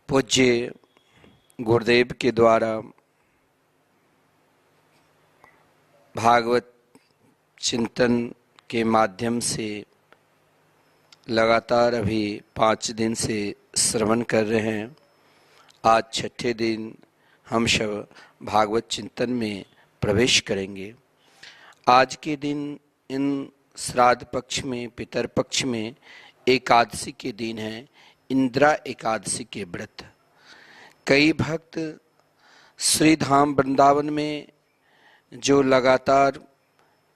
पूज्य गुरुदेव के द्वारा भागवत चिंतन के माध्यम से लगातार अभी 5 दिन से श्रवण कर रहे हैं। आज छठे दिन हम सब भागवत चिंतन में प्रवेश करेंगे। आज के दिन इन श्राद्ध पक्ष में, पितर पक्ष में एकादशी के दिन है, इंदिरा एकादशी के व्रत। कई भक्त श्री धाम वृंदावन में जो लगातार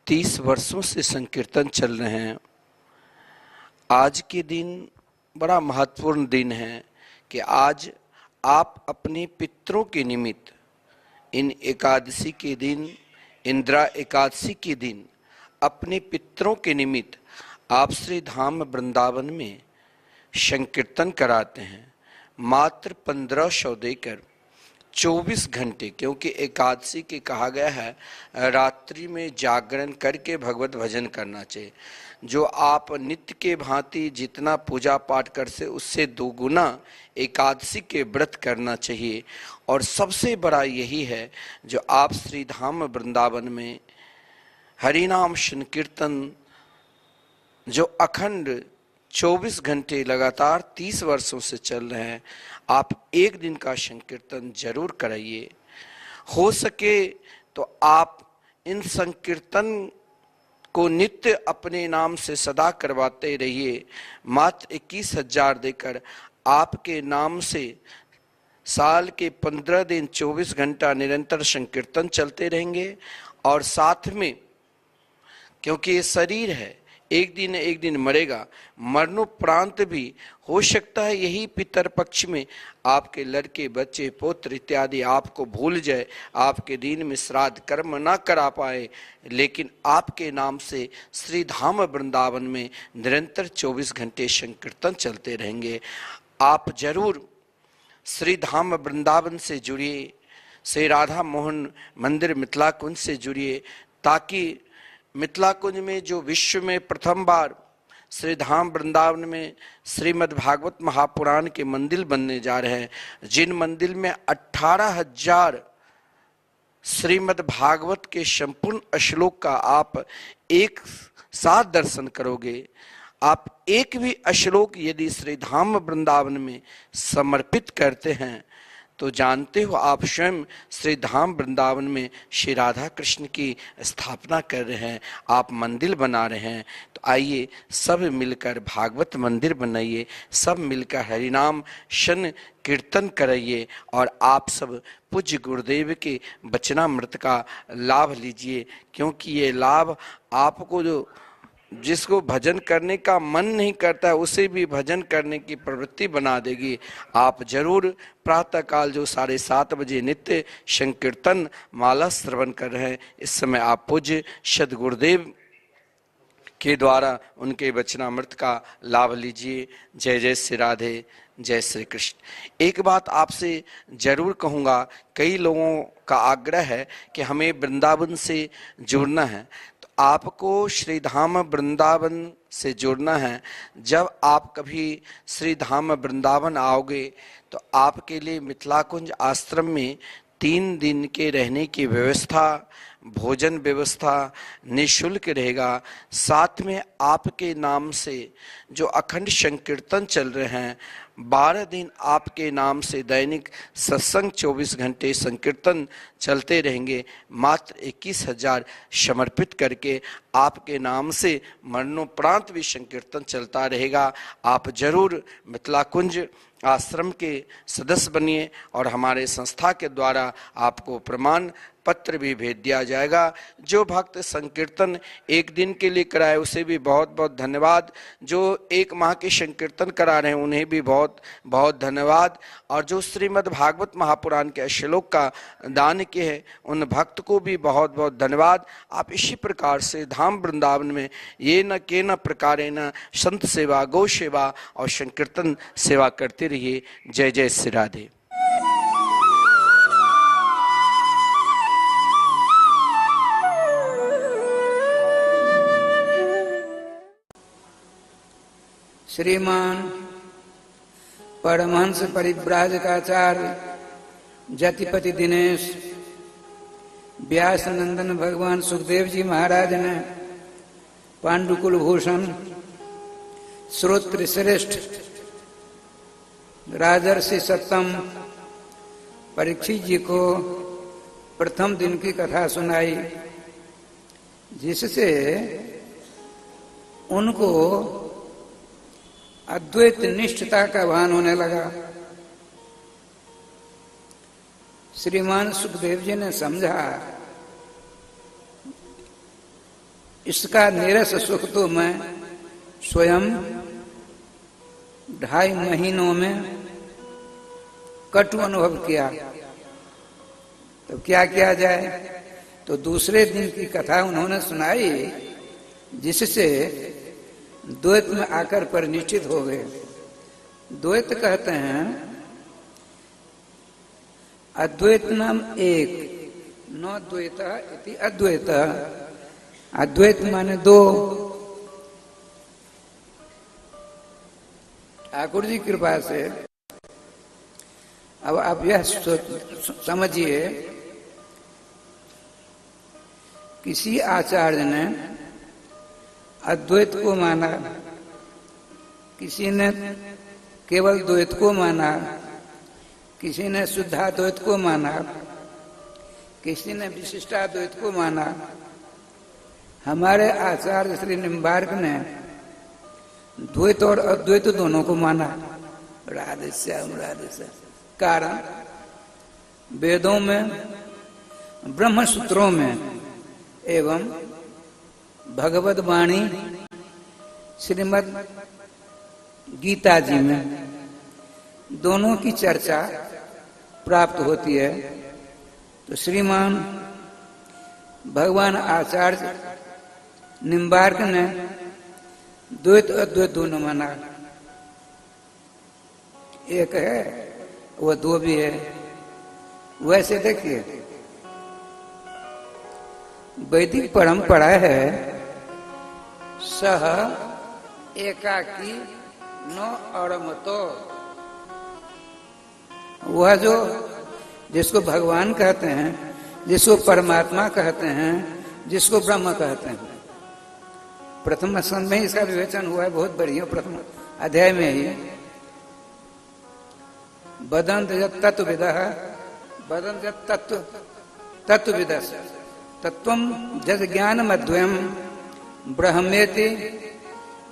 30 वर्षों से संकीर्तन चल रहे हैं, आज के दिन बड़ा महत्वपूर्ण दिन है कि आज आप अपने पितरों के निमित्त इन एकादशी के दिन, इंदिरा एकादशी के दिन अपने पितरों के निमित्त आप श्री धाम वृंदावन में संकीर्तन कराते हैं। मात्र 1500 देकर 24 घंटे, क्योंकि एकादशी के कहा गया है रात्रि में जागरण करके भगवत भजन करना चाहिए। जो आप नित्य के भांति जितना पूजा पाठ करते उससे दोगुना एकादशी के व्रत करना चाहिए। और सबसे बड़ा यही है जो आप श्री धाम वृंदावन में हरिनाम संकीर्तन जो अखंड 24 घंटे लगातार 30 वर्षों से चल रहे हैं, आप एक दिन का संकीर्तन जरूर कराइए। हो सके तो आप इन संकीर्तन को नित्य अपने नाम से सदा करवाते रहिए। मात्र 21,000 देकर आपके नाम से साल के 15 दिन 24 घंटा निरंतर संकीर्तन चलते रहेंगे। और साथ में, क्योंकि ये शरीर है, एक दिन मरेगा, मरणोपरांत भी हो सकता है यही पितर पक्ष में आपके लड़के, बच्चे, पुत्र इत्यादि आपको भूल जाए, आपके दिन में श्राद्ध कर्म ना करा पाए, लेकिन आपके नाम से श्री धाम वृंदावन में निरंतर 24 घंटे संकीर्तन चलते रहेंगे। आप जरूर श्री धाम वृंदावन से जुड़िए, श्री राधा मोहन मंदिर मिथिला कुंज से जुड़िए, ताकि मिथिला कुंज में जो विश्व में प्रथम बार श्री धाम वृंदावन में श्रीमद् भागवत महापुराण के मंदिर बनने जा रहे हैं, जिन मंदिर में 18,000 श्रीमद् भागवत के संपूर्ण श्लोक का आप एक साथ दर्शन करोगे। आप एक भी श्लोक यदि श्री धाम वृंदावन में समर्पित करते हैं तो जानते हो आप स्वयं श्री धाम वृंदावन में श्री राधा कृष्ण की स्थापना कर रहे हैं, आप मंदिर बना रहे हैं। तो आइए सब मिलकर भागवत मंदिर बनाइए, सब मिलकर हरिनाम शन कीर्तन कराइए और आप सब पूज्य गुरुदेव के वचनामृत का लाभ लीजिए। क्योंकि ये लाभ आपको, जो जिसको भजन करने का मन नहीं करता है उसे भी भजन करने की प्रवृत्ति बना देगी। आप जरूर प्रातःकाल जो 7:30 बजे नित्य संकीर्तन माला श्रवण कर रहे हैं, इस समय आप पूज्य सद्गुरुदेव के द्वारा उनके वचनामृत का लाभ लीजिए। जय जय श्री राधे, जय श्री कृष्ण। एक बात आपसे जरूर कहूँगा, कई लोगों का आग्रह है कि हमें वृंदावन से जुड़ना है। आपको श्री धाम वृंदावन से जुड़ना है। जब आप कभी श्री धाम वृंदावन आओगे तो आपके लिए मिथिला कुंज आश्रम में 3 दिन के रहने की व्यवस्था, भोजन व्यवस्था निःशुल्क रहेगा। साथ में आपके नाम से जो अखंड संकीर्तन चल रहे हैं, 12 दिन आपके नाम से दैनिक सत्संग 24 घंटे संकीर्तन चलते रहेंगे। मात्र 21,000 समर्पित करके आपके नाम से मरणोपरांत भी संकीर्तन चलता रहेगा। आप जरूर मिथिला कुंज आश्रम के सदस्य बनिए और हमारे संस्था के द्वारा आपको प्रमाण पत्र भी भेज दिया जाएगा। जो भक्त संकीर्तन एक दिन के लिए कराए उसे भी बहुत बहुत धन्यवाद। जो 1 माह के संकीर्तन करा रहे हैं उन्हें भी बहुत बहुत धन्यवाद। और जो श्रीमद् भागवत महापुराण के श्लोक का दान किए हैं उन भक्त को भी बहुत बहुत धन्यवाद। आप इसी प्रकार से धाम वृंदावन में ये न के न प्रकारे न संत सेवा, गौ सेवा और संकीर्तन सेवा करते रहिए। जय जय श्री राधे। श्रीमान परमहंस परिव्राजकाचार्य जतिपति दिनेश व्यास नंदन भगवान सुखदेव जी महाराज ने पांडुकुल भूषण श्रोत्र श्रेष्ठ राजर्षि सत्तम परीक्षित जी को प्रथम दिन की कथा सुनाई, जिससे उनको अद्वैत निष्ठता का भान होने लगा। श्रीमान सुखदेव जी ने समझा इसका नीरस सुख तो मैं स्वयं 2.5 महीनों में कटु अनुभव किया, तो क्या किया जाए। तो दूसरे दिन की कथा उन्होंने सुनाई, जिससे द्वैत में आकर परिनिष्ठित हो गए। द्वैत कहते हैं अद्वैत नाम एक, न द्वैत इति अद्वैत। अद्वैत माने दो। ठाकुर जी कृपा से अब आप यह समझिए, किसी आचार्य ने अद्वैत को माना, किसी ने केवल द्वैत को माना, किसी ने शुद्धाद्वैत को माना, किसी ने विशिष्टाद्वैत को माना। हमारे आचार्य श्री निम्बार्क ने द्वैत और अद्वैत दोनों को माना। राधे श्याम राधे श्याम। कारण वेदों में, ब्रह्म सूत्रों में एवं भगवत वाणी श्रीमद् गीता जी में दोनों की चर्चा प्राप्त होती है। तो श्रीमान भगवान आचार्य निम्बार्क ने द्वैत अद्वैत दोनों माना। एक है वह दो भी है। वैसे देखिए वैदिक परंपरा है सह एकाकी न अरमतो। वह जो जिसको भगवान कहते हैं, जिसको परमात्मा कहते हैं, जिसको ब्रह्म कहते हैं, प्रथम स्कंध में इसका विवेचन हुआ है। बहुत बढ़िया प्रथम अध्याय में ही बदंत तत्वविदः बदंत तत्वविदः तत्वम जस ज्ञानम अद्वयम ब्रह्मेति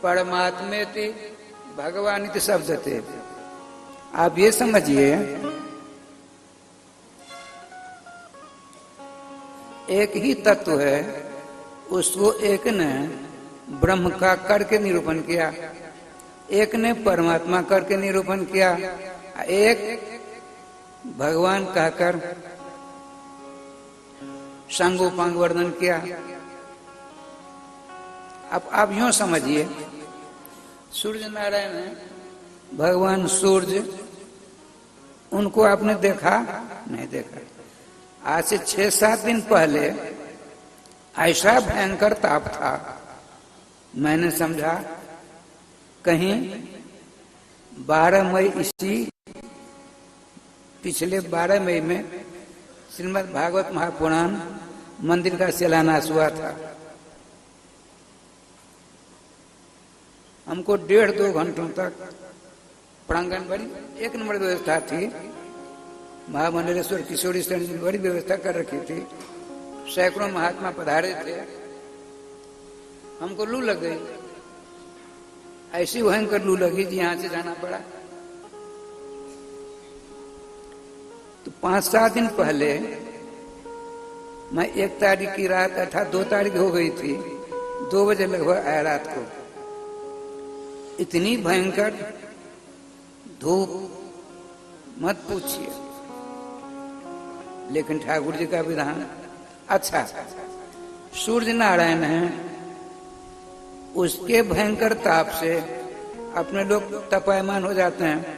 परमात्मेति भगवान इति शब्दते। आप ये समझिए एक ही तत्व है, उसको एक ने ब्रह्म का करके निरूपण किया, एक ने परमात्मा करके निरूपण किया, एक भगवान कहकर सांगोपांग वर्णन किया। अब आप यूं समझिए सूर्य नारायण है, भगवान सूर्य, उनको आपने देखा नहीं देखा। आज से 6-7 दिन पहले ऐसा भयंकर ताप था, मैंने समझा कहीं 12 मई इसी पिछले 12 मई में श्रीमद् भागवत महापुराण मंदिर का शिलान्यास हुआ था। हमको 1.5-2 घंटों तक प्रांगण बड़ी एक नंबर व्यवस्था थी। महामंडलेश्वर किशोरी सेन जी बड़ी व्यवस्था कर रखी थी। सैकड़ों महात्मा पधारे थे। हमको लू लग गई, ऐसी भयंकर लू लगी जी यहां से जाना पड़ा। तो 5-7 दिन पहले मैं 1 तारीख की रात अर्थात 2 तारीख हो गई थी, 2 बजे लगभग आया रात को। इतनी भयंकर धूप मत पूछिए, लेकिन ठाकुर जी का विधान अच्छा। सूर्य नारायण है, उसके भयंकर ताप से अपने लोग तपायमान हो जाते हैं,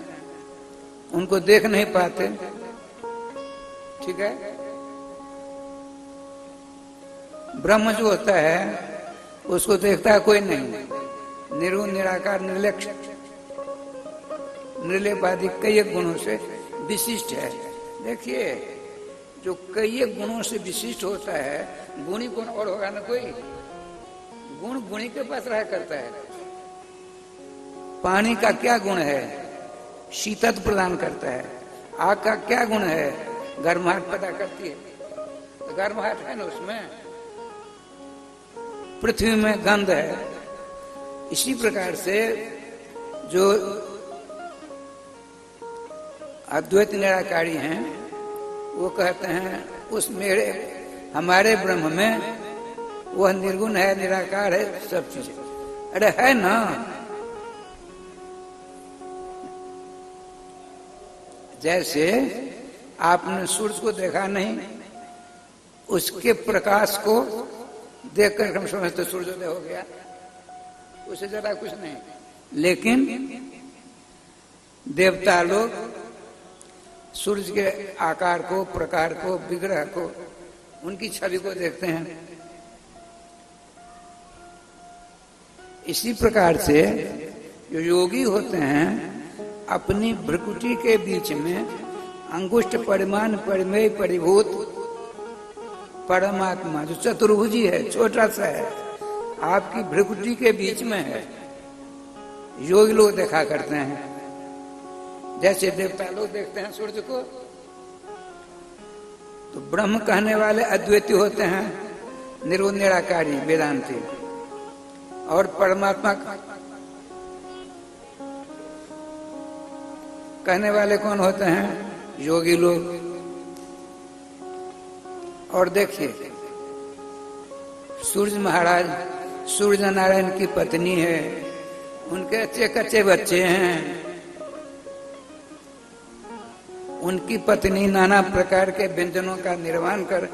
उनको देख नहीं पाते। ठीक है, ब्रह्म जो होता है उसको देखता कोई नहीं, निर्गुण निराकार निर्लक्ष्य। निर्लेपादि कई गुणों से विशिष्ट है। देखिए, जो कई गुणों से विशिष्ट होता है, गुणी कौन और होगा ना कोई। गुण गुणी के पास रहा करता है। पानी का क्या गुण है? शीतल प्रदान करता है। आग का क्या गुण है? गर्माहट पैदा करती है। तो गर्माहट है ना उसमें। पृथ्वी में गंध है। इसी प्रकार से जो अद्वैत निराकारी हैं वो कहते हैं उस मेरे हमारे ब्रह्म में वह निर्गुण है, निराकार है, सब चीजें। अरे है ना। जैसे आपने सूरज को देखा नहीं, उसके प्रकाश को देखकर हम समझते सूर्योदय हो गया, उससे ज्यादा कुछ नहीं। लेकिन देवता लोग सूर्य के आकार को, प्रकार को, विग्रह को, उनकी छवि को देखते हैं। इसी प्रकार से जो योगी होते हैं अपनी भ्रुकुटी के बीच में अंगुष्ठ परिमाण परिमेय परिभूत परमात्मा जो चतुर्भुजी है, छोटा सा है, आपकी भ्रुकुटी के बीच में है, योगी लोग देखा करते हैं। जैसे देवता लोग देखते हैं सूर्य को, तो ब्रह्म कहने वाले अद्वैती होते हैं, निर्गुण निराकारी वेदांती। और परमात्मा कहने वाले कौन होते हैं? योगी लोग। और देखिए, सूर्य महाराज सूर्य नारायण की पत्नी है, उनके अच्छे कच्चे बच्चे हैं। उनकी पत्नी नाना प्रकार के व्यंजनों का निर्माण कर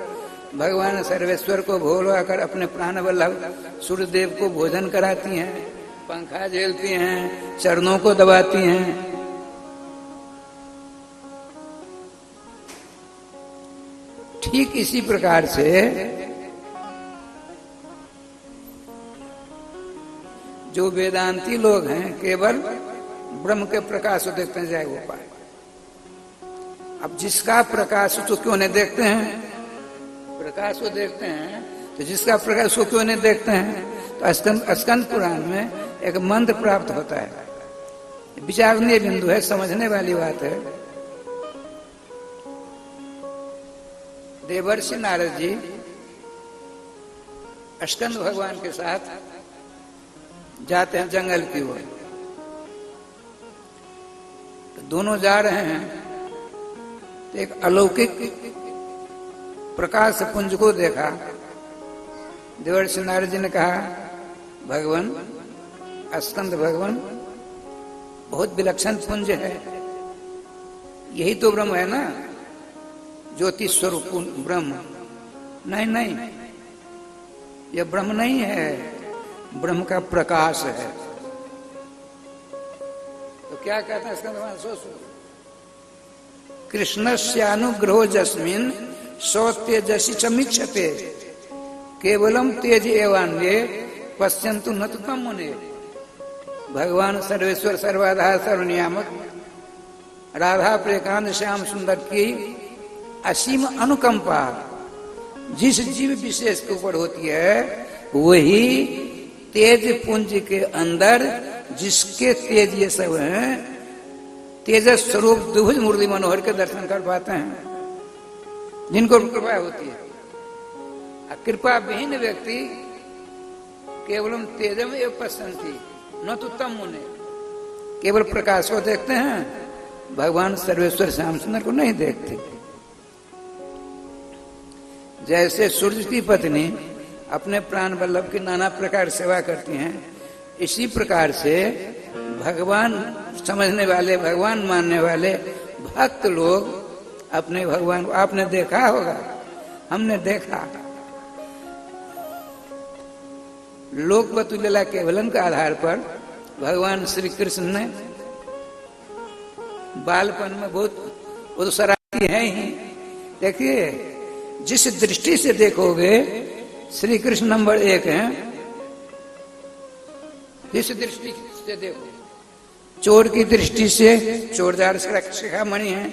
भगवान सर्वेश्वर को भोलवा कर अपने प्राण वल्लभ सूर्यदेव को भोजन कराती हैं, पंखा झेलती हैं, चरणों को दबाती हैं। ठीक इसी प्रकार से जो वेदांती लोग हैं केवल ब्रह्म के प्रकाश को देखते हैं, जाए वो पाए। अब जिसका प्रकाश तो क्यों नहीं देखते हैं? प्रकाश को देखते हैं, तो जिसका प्रकाश को क्यों नहीं देखते हैं? तो स्कंद पुराण में एक मंत्र प्राप्त होता है, विचारणीय बिंदु है, समझने वाली बात है। देवर्षि नारद जी स्कंद भगवान के साथ जाते हैं जंगल की ओर। तो दोनों जा रहे हैं, तो एक अलौकिक प्रकाश पुंज को देखा। देवर्षि नारद जी ने कहा, भगवान स्कंद भगवान बहुत विलक्षण पुंज है, यही तो ब्रह्म है ना, ज्योति स्वरूप ब्रह्म। नहीं नहीं, यह ब्रह्म नहीं है, ब्रह्म का प्रकाश है। तो क्या कहते हैं स्कंद भगवान? सोचो, कृष्णस्यानुग्रहो जस्मिन् सौ तेजसी समीक्षते केवलम तेज एवान्ये पश्यन्तु न तु तम मुने। भगवान सर्वेश्वर सर्वाधार सर्वनियामक राधा प्रेकांत श्याम सुंदर की असीम अनुकंपा जिस जीव विशेष के ऊपर होती है, वही तेज पुंज के अंदर जिसके तेज ये सब हैं, तेजस स्वरूप द्विभुज मुरली मनोहर के दर्शन कर पाते हैं, जिनको कृपा होती है। कृपा विहीन व्यक्ति केवलम तेजम एव पश्यन्ति न तु तम मुने, केवल प्रकाश को देखते हैं, भगवान सर्वेश्वर श्याम सुंदर को नहीं देखते। जैसे सूर्य की पत्नी अपने प्राण वल्लभ की नाना प्रकार सेवा करती हैं, इसी प्रकार से भगवान समझने वाले, भगवान मानने वाले भक्त लोग अपने भगवान को, आपने देखा होगा, हमने देखा, लोकवतु लीला केवलन के आधार पर भगवान श्री कृष्ण ने बालपन में बहुत, वो तो शरारती है ही। देखिए, जिस दृष्टि से देखोगे श्री कृष्ण नंबर 1 है, जिस दृष्टि से देखो चोर की दृष्टि से चोरदार शिखामणि है,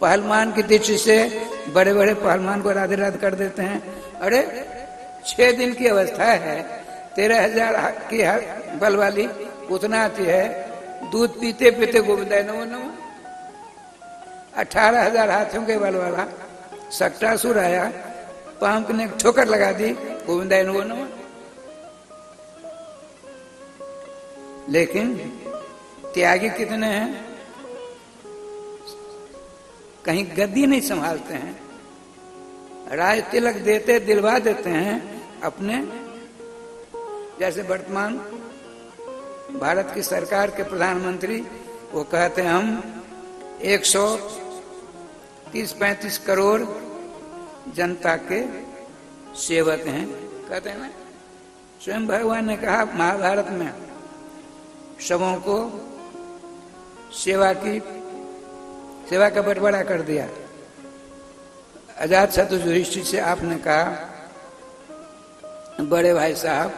पहलवान की दृष्टि से बड़े बड़े पहलवान को राधे राधे कर देते हैं। अरे 6 दिन की अवस्था है, 13,000 की बल वाली उतना आती है, दूध पीते पीते गोविंदाय नमो नमो। 18,000 हाथियों के बल वाला सक्टासुर आया, पांव ने ठोकर लगा दी, गोविंदाय नमो नमो। लेकिन त्यागी कितने हैं? कहीं गद्दी नहीं संभालते हैं, राज तिलक देते दिलवा देते हैं अपने। जैसे वर्तमान भारत की सरकार के प्रधानमंत्री, वो कहते हैं हम 130-35 करोड़ जनता के सेवक हैं, कहते हैं ना। स्वयं भगवान ने कहा महाभारत में, सबों को सेवा का बंटवारा कर दिया। अजात शत्रु युधिष्ठिर से आपने कहा, बड़े भाई साहब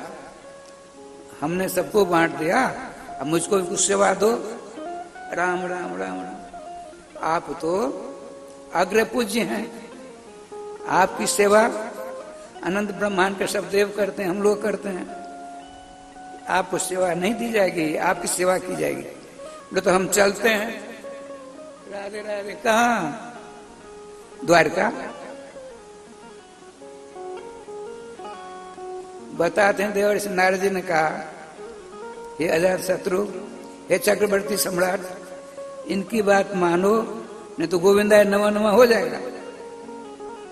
हमने सबको बांट दिया, अब मुझको भी कुछ सेवा दो। राम राम राम राम, आप तो अग्र पूज्य हैं, आपकी सेवा अनंत ब्रह्मांड के सब देव करते हैं, हम लोग करते हैं, आपको सेवा नहीं दी जाएगी, आपकी सेवा की जाएगी। बोले तो हम चलते हैं। राधे राधे कहाँ? द्वारका। बताते हैं देवर्षि नारद जी ने कहा, हे अजात शत्रु, हे चक्रवर्ती सम्राट, इनकी बात मानो, नहीं तो गोविंदाय नमो नमः हो जाएगा।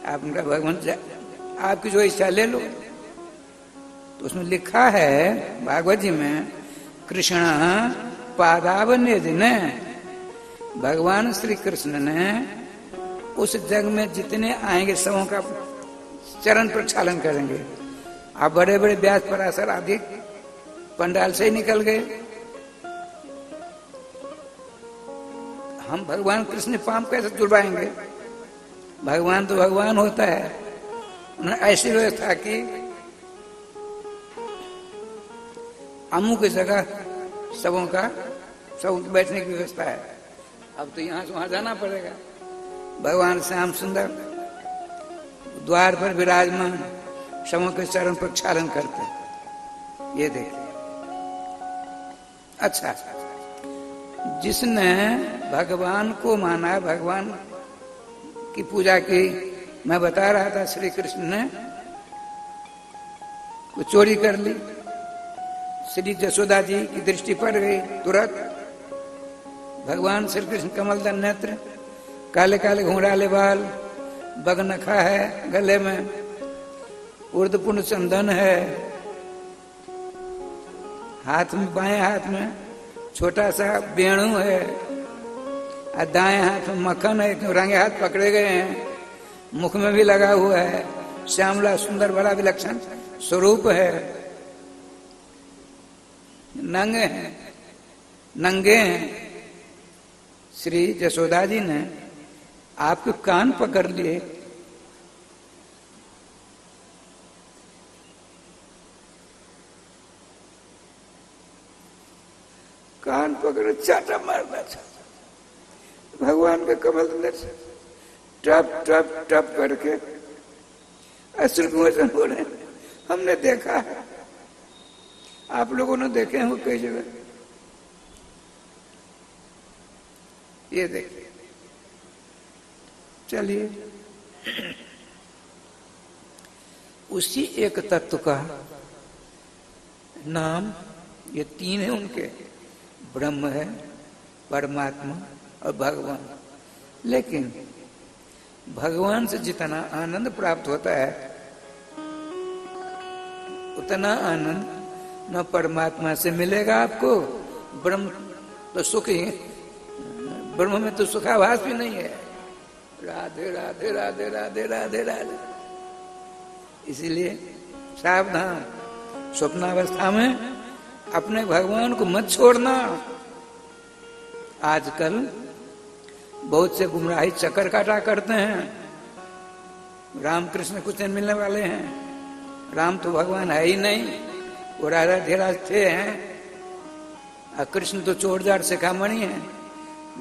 आप उनका भगवान आपकी जो इच्छा ले लो। तो उसमें लिखा है भागवत जी में, कृष्ण पादावन्य ने, भगवान श्री कृष्ण ने उस जग में जितने आएंगे सबों का चरण प्रक्षालन करेंगे। आप बड़े बड़े व्यास पराशर आदि पंडाल से ही निकल गए, हम भगवान कृष्ण पाम कैसे जुड़वाएंगे? भगवान तो भगवान होता है। उन्होंने ऐसी व्यवस्था की, अमुक जगह सबों के बैठने की व्यवस्था है। अब तो यहां से वहां जाना पड़ेगा। भगवान श्याम सुंदर द्वार पर विराजमान, सबों के चरण प्रक्षालन करते। ये देखिए। अच्छा, जिसने भगवान को माना, भगवान की पूजा की, मैं बता रहा था श्री कृष्ण ने वो चोरी कर ली, श्री जसोदा जी की दृष्टि पड़ गई तुरंत। भगवान श्री कृष्ण कमलदल नेत्र, काले काले घुंघराले बाल, बगनखा है गले में, उर्दपुंड चंदन है, हाथ में, बाएं हाथ में छोटा सा बेणु है, और दाएं हाथ में मक्खन है, क्यों रंगे हाथ पकड़े गए हैं, मुख में भी लगा हुआ है, श्यामला सुंदर बड़ा विलक्षण स्वरूप है, नंगे हैं। श्री जसोदा जी ने आपके कान पकड़ लिए, कान पकड़ चाटा मारना था। भगवान के कमल में टप टप टप करके अश्रुमोचन हो रहे, हमने देखा है, आप लोगों ने देखे हैं वो कई जगह। ये देखिए, चलिए, उसी एक तत्व का नाम, ये तीन है उनके, ब्रह्म है, परमात्मा और भगवान। लेकिन भगवान से जितना आनंद प्राप्त होता है, उतना आनंद न परमात्मा से मिलेगा आपको। ब्रह्म तो सुख ही, ब्रह्म में तो सुखाभास भी नहीं है। राधे राधे राधे राधे राधे राधे। इसीलिए सावधान, स्वप्नावस्था में अपने भगवान को मत छोड़ना। आजकल बहुत से गुमराही चक्कर काटा करते हैं, रामकृष्ण कुछ दिन मिलने वाले हैं, राम तो भगवान है ही नहीं, वो राधा धीराज थे हैं, और कृष्ण तो चोरजार शिखामणि है।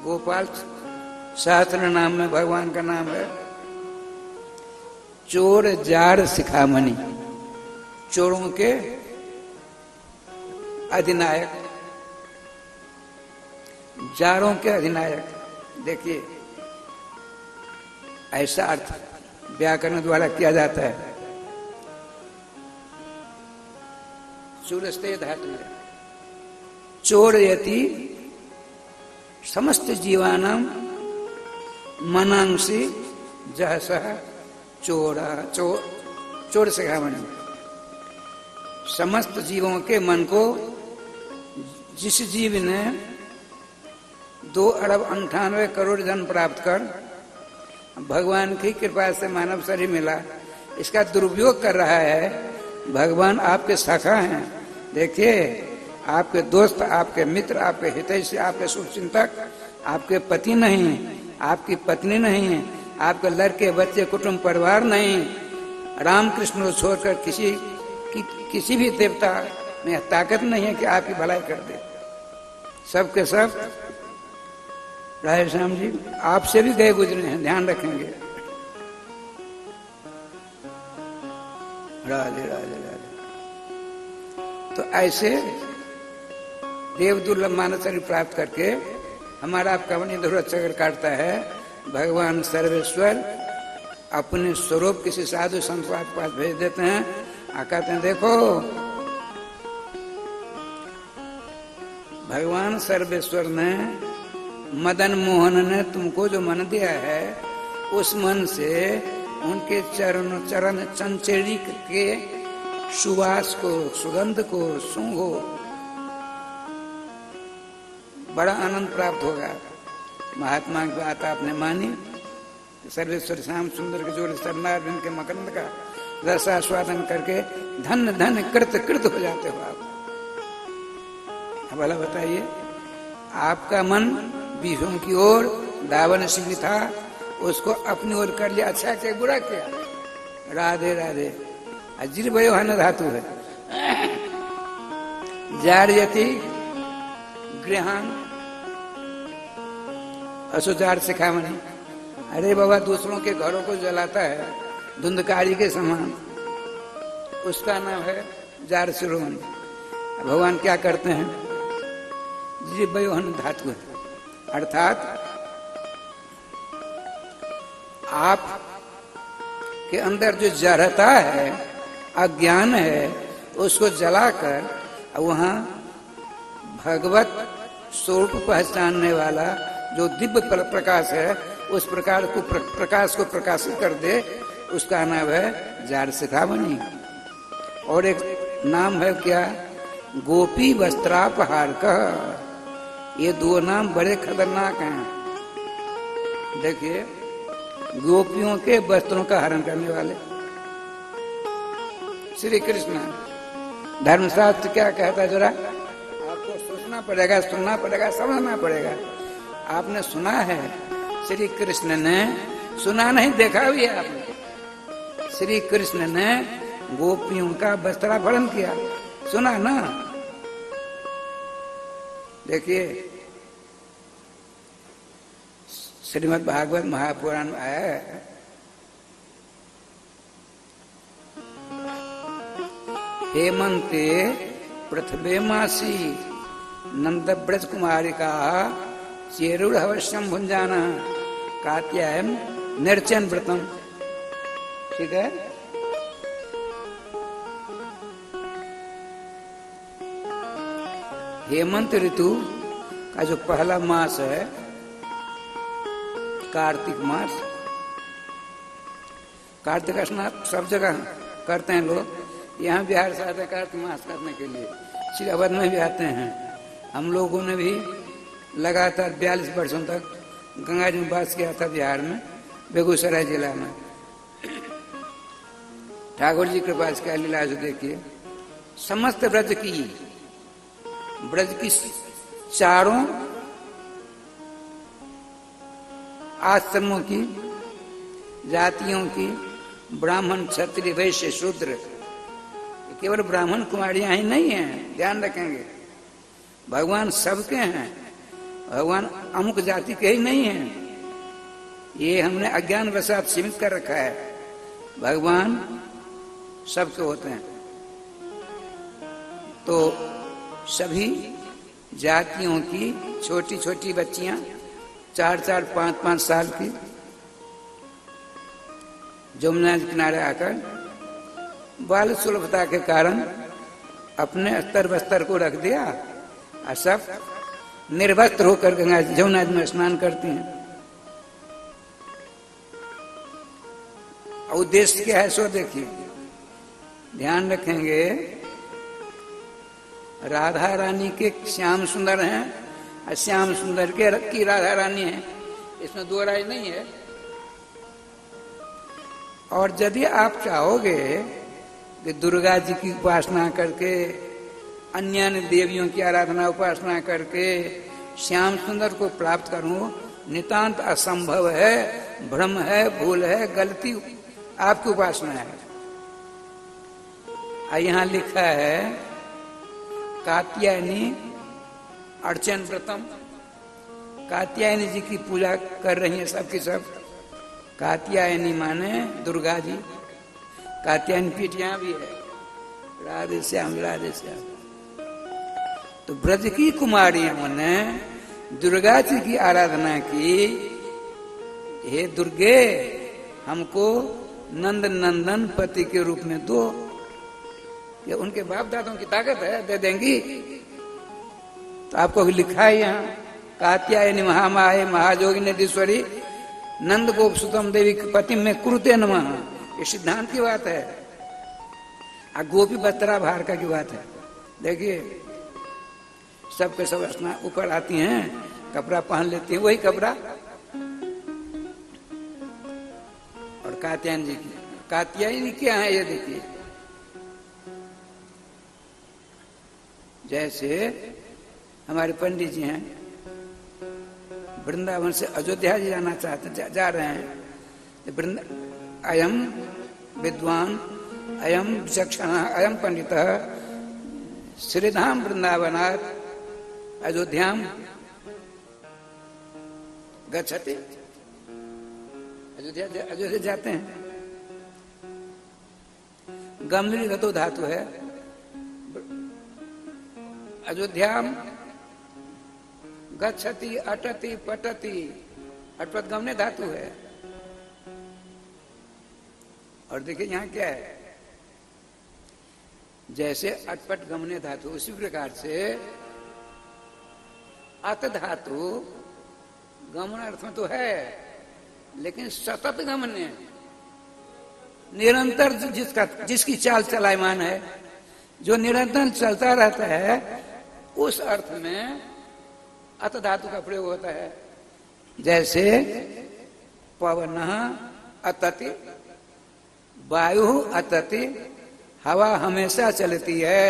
गोपाल सहस्त्र नाम में भगवान का नाम है। चोर जार शिखामणि, चोरों के अधिनायक, जारों के अधिनायक। देखिए ऐसा अर्थ व्याकरण द्वारा किया जाता है। चूरस्ते धातु है। चोरयति समस्त जीवानां मनांसी जहसः चोरा, चोर शिखामणि। समस्त जीवों के मन को जिस जीव ने 2 अरब 98 करोड़ जन्म प्राप्त कर भगवान की कृपा से मानव शरीर मिला, इसका दुरुपयोग कर रहा है। भगवान आपके सखा हैं। देखिए आपके दोस्त, आपके मित्र, आपके हितैषी, आपके शुभचिंतक, आपके पति नहीं, आपकी पत्नी नहीं, आपके लड़के बच्चे कुटुंब परिवार नहीं, रामकृष्ण को छोड़कर किसी भी देवता में ताकत नहीं है कि आपकी भलाई कर दे। सबके सब राधे श्याम जी आपसे भी गए गुजरे हैं, ध्यान रखेंगे। राधे राधे राधे। तो ऐसे देव दुर्लभ मानव शरीर प्राप्त करके हमारा आपका मन इधर चक्कर काटता है। भगवान सर्वेश्वर अपने स्वरूप किसी साधु संत के पास भेज देते हैं। कहते हैं देखो भगवान सर्वेश्वर ने, मदन मोहन ने तुमको जो मन दिया है उस मन से उनके चरण चंचेरी के सुवास को, सुगंध को सूंघो, बड़ा आनंद प्राप्त होगा। महात्मा की बात आपने मानी। सर्वेश्वर श्याम सुंदर के जोड़े सरनारायण के मकरंद का रसास्वादन करके धन धन कृत कृत हो जाते हो आप। अब भला बताइए, आपका मन बीजों की ओर दावन सिंह था, उसको अपनी ओर कर लिया। अच्छा क्या बुरा किया? राधे राधे। अजीर भयो हन धातु है। जार्यति गृहान असुजार शिखामणि। अरे बाबा दूसरों के घरों को जलाता है धुंधकारी के समान, उसका नाम है जार शिरोमणि। भगवान क्या करते हैं? जी वयोहन धातु है, अर्थात आप के अंदर जो जड़ता है, अज्ञान है, उसको जलाकर वहां भगवत स्वरूप पहचानने वाला जो दिव्य प्रकाश है, उस प्रकाश को प्रकाशित कर दे, उसका नाम है जार शिखामणि। और एक नाम है क्या? गोपी वस्त्रापहार का। ये 2 नाम बड़े खतरनाक हैं। देखिए गोपियों के वस्त्रों का हरण करने वाले श्री कृष्ण। धर्मशास्त्र क्या कहता है? जरा आपको सोचना पड़ेगा, सुनना पड़ेगा, समझना पड़ेगा। आपने सुना है श्री कृष्ण ने, सुना नहीं देखा भी है आपने, श्री कृष्ण ने गोपियों का वस्त्राभरण किया, सुना ना? देखिए श्रीमद् भागवत महापुराण में आया है, हेमंते पृथ्वे मासी नंद ब्रज कुमारी का चेरुड़ अवश्यम भुंजाना कात्यायन निर्चन व्रतम। ठीक है। हेमंत ऋतु का जो पहला मास है कार्तिक मास, कार्तिक स्नान सब जगह करते हैं लोग। यहाँ बिहार से आते हैं कार्तिक मास करने के लिए, श्री अवध में भी आते हैं। हम लोगों ने भी लगातार 42 वर्षों तक गंगा जी में वास किया था बिहार में, बेगूसराय जिला में। ठाकुर जी के पास क्या लीला जो देखिए, समस्त ब्रज की चारों आश्रमों की, जातियों की, ब्राह्मण क्षत्रिय वैश्य शूद्र, केवल ब्राह्मण कुमारियां ही नहीं हैं, ध्यान रखेंगे। भगवान सबके हैं, भगवान अमुक जाति के ही नहीं हैं। ये हमने अज्ञान वशात सीमित कर रखा है। भगवान सबके होते हैं। तो सभी जातियों की छोटी छोटी बच्चियां 4-4, 5-5 साल की जमुना के किनारे आकर बाल सुलभता के कारण अपने अस्तर बस्तर को रख दिया और सब निर्वस्त्र होकर गंगा जमुना में स्नान करती हैं। उद्देश्य क्या है सो देखिए, ध्यान रखेंगे। राधा रानी के श्याम सुंदर हैं और श्याम सुंदर के की राधा रानी है, इसमें दो राय नहीं है। और यदि आप चाहोगे कि दुर्गा जी की उपासना करके, अन्य देवियों की आराधना उपासना करके श्याम सुंदर को प्राप्त करूं, नितांत असंभव है, भ्रम है, भूल है, गलती आपकी उपासना है। यहां लिखा है कात्यायनी अर्चन व्रतम, कात्यायनी जी की पूजा कर रही है सबकी सब। कात्यायनी माने दुर्गा जी, कात्यायनी पीठ यहां भी है, राधे श्याम राधे श्याम। तो ब्रज की कुमारियों ने दुर्गा जी की आराधना की, हे दुर्गे हमको नंद नंदन पति के रूप में दो। ये उनके बाप दादों की ताकत है, दे देंगी। तो आपको भी लिखा है यहाँ, कात्यायनी महामाये महाजोगी नदीश्वरी नंद गोप सुतम देवी के पति में कुरुते नमः। ये सिद्धांत की बात है, गोपी बत्रा भारका की बात है। देखिए सबके सब स्नान ऊपर आती हैं, कपड़ा पहन लेती हैं, वही कपड़ा। और कात्यायनी जी की, कात्यायनी क्या है ये देखिए। जैसे हमारे पंडित जी हैं, वृंदावन से अयोध्या जी जाना चाहते, जा रहे हैं। अयम विद्वान, अयम विचक्षण, अयम पंडित श्रीधाम वृंदावनात् अयोध्याम गच्छति। अयोध्या जाते हैं। गम्भीर गतो धातु है। अयोध्याम गच्छति, अटति, पटति, अटपट गमने धातु है। और देखिए यहां क्या है, जैसे अटपट गमने धातु, उसी प्रकार से अत धातु गमन अर्थ में तो है, लेकिन सतत गमने, निरंतर जिसकी चाल चलायमान है, जो निरंतर चलता रहता है, उस अर्थ में अत धातु का प्रयोग होता है। जैसे पवन अतति, वायु अतति, हवा हमेशा चलती है।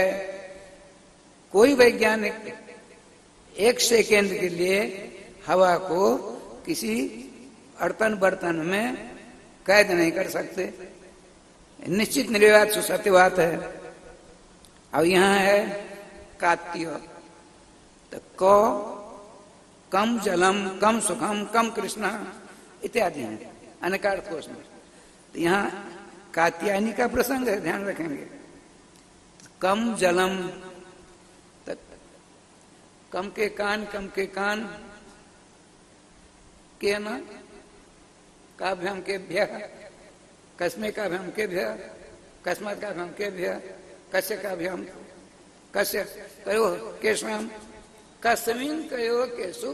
कोई वैज्ञानिक एक सेकेंड के लिए हवा को किसी अर्तन बर्तन में कैद नहीं कर सकते, निश्चित निर्वात सत्य बात है। अब यहां है कात्य, तो क कम जलम, कम सुखम, कम कृष्ण इत्यादि हैं अनेकार्थ कोश में। तो यहाँ कात्यायनी का प्रसंग है, ध्यान रखेंगे। कम जलम, तो कम के कान, कम के कान के न काभ्यम के भ्य, कस्मे काभ्यम के भ्य, कस्मत काभ्यम के भ्य, कस्य काभ्यम, कस्य कयो केशवम, कस्मिन कयो केशु,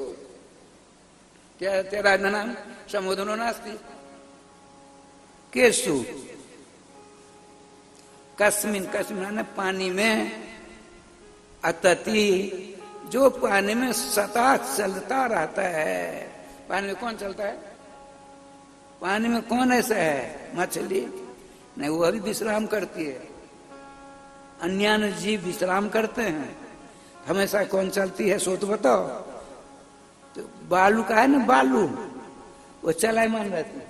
तेरा नाम समुद्रो नास्ति। केशु, कस्मिन, कस्मिन पानी में, अतति, जो पानी में सतत चलता रहता है। पानी में कौन चलता है? पानी में कौन ऐसा है? मछली नहीं, वह भी विश्राम करती है। अन्य जीव विश्राम करते हैं, हमेशा कौन चलती है सो तो बताओ। तो बालू का है ना, बालू वो चलायमान रहती है।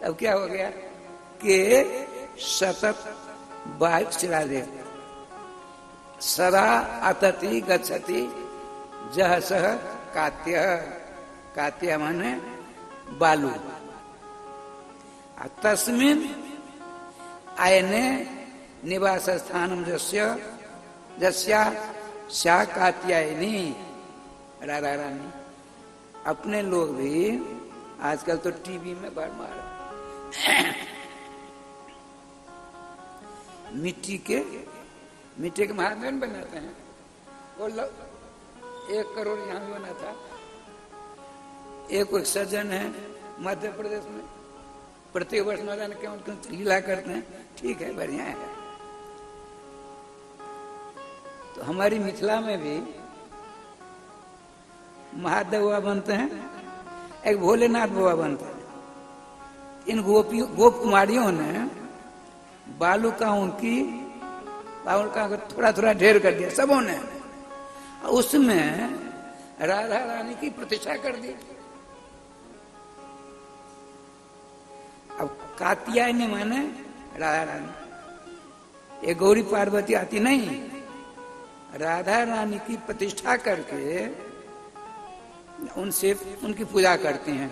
अब क्या हो गया कि सतत वायु चला दे, सदा अतति गच्छति जह सह कात्य। कात्य माने बालू। तस्मिन् आयने निवास स्थानम जस्या सा कात्यायनी। राधा रानी अपने लोग भी आजकल तो टीवी में भरमार मिट्टी के महादेव बनाते हैं। वो 1 करोड़ यहाँ भी बना था। एक सज्जन है मध्य प्रदेश में, प्रत्येक वर्ष न जाने क्यों लीला करते हैं। ठीक है, बढ़िया है। तो हमारी मिथिला में भी महादेव बाबा बनते हैं, एक भोलेनाथ बाबा बनते हैं। इन गोप कुमारियों ने बालू का थोड़ा थोड़ा ढेर कर दिया सबों ने, उसमें राधा रानी की प्रतिष्ठा कर दी। अब कात्यायनी माने राधा रानी, ये गौरी पार्वती आती नहीं। राधा रानी की प्रतिष्ठा करके उनसे उनकी पूजा करते हैं।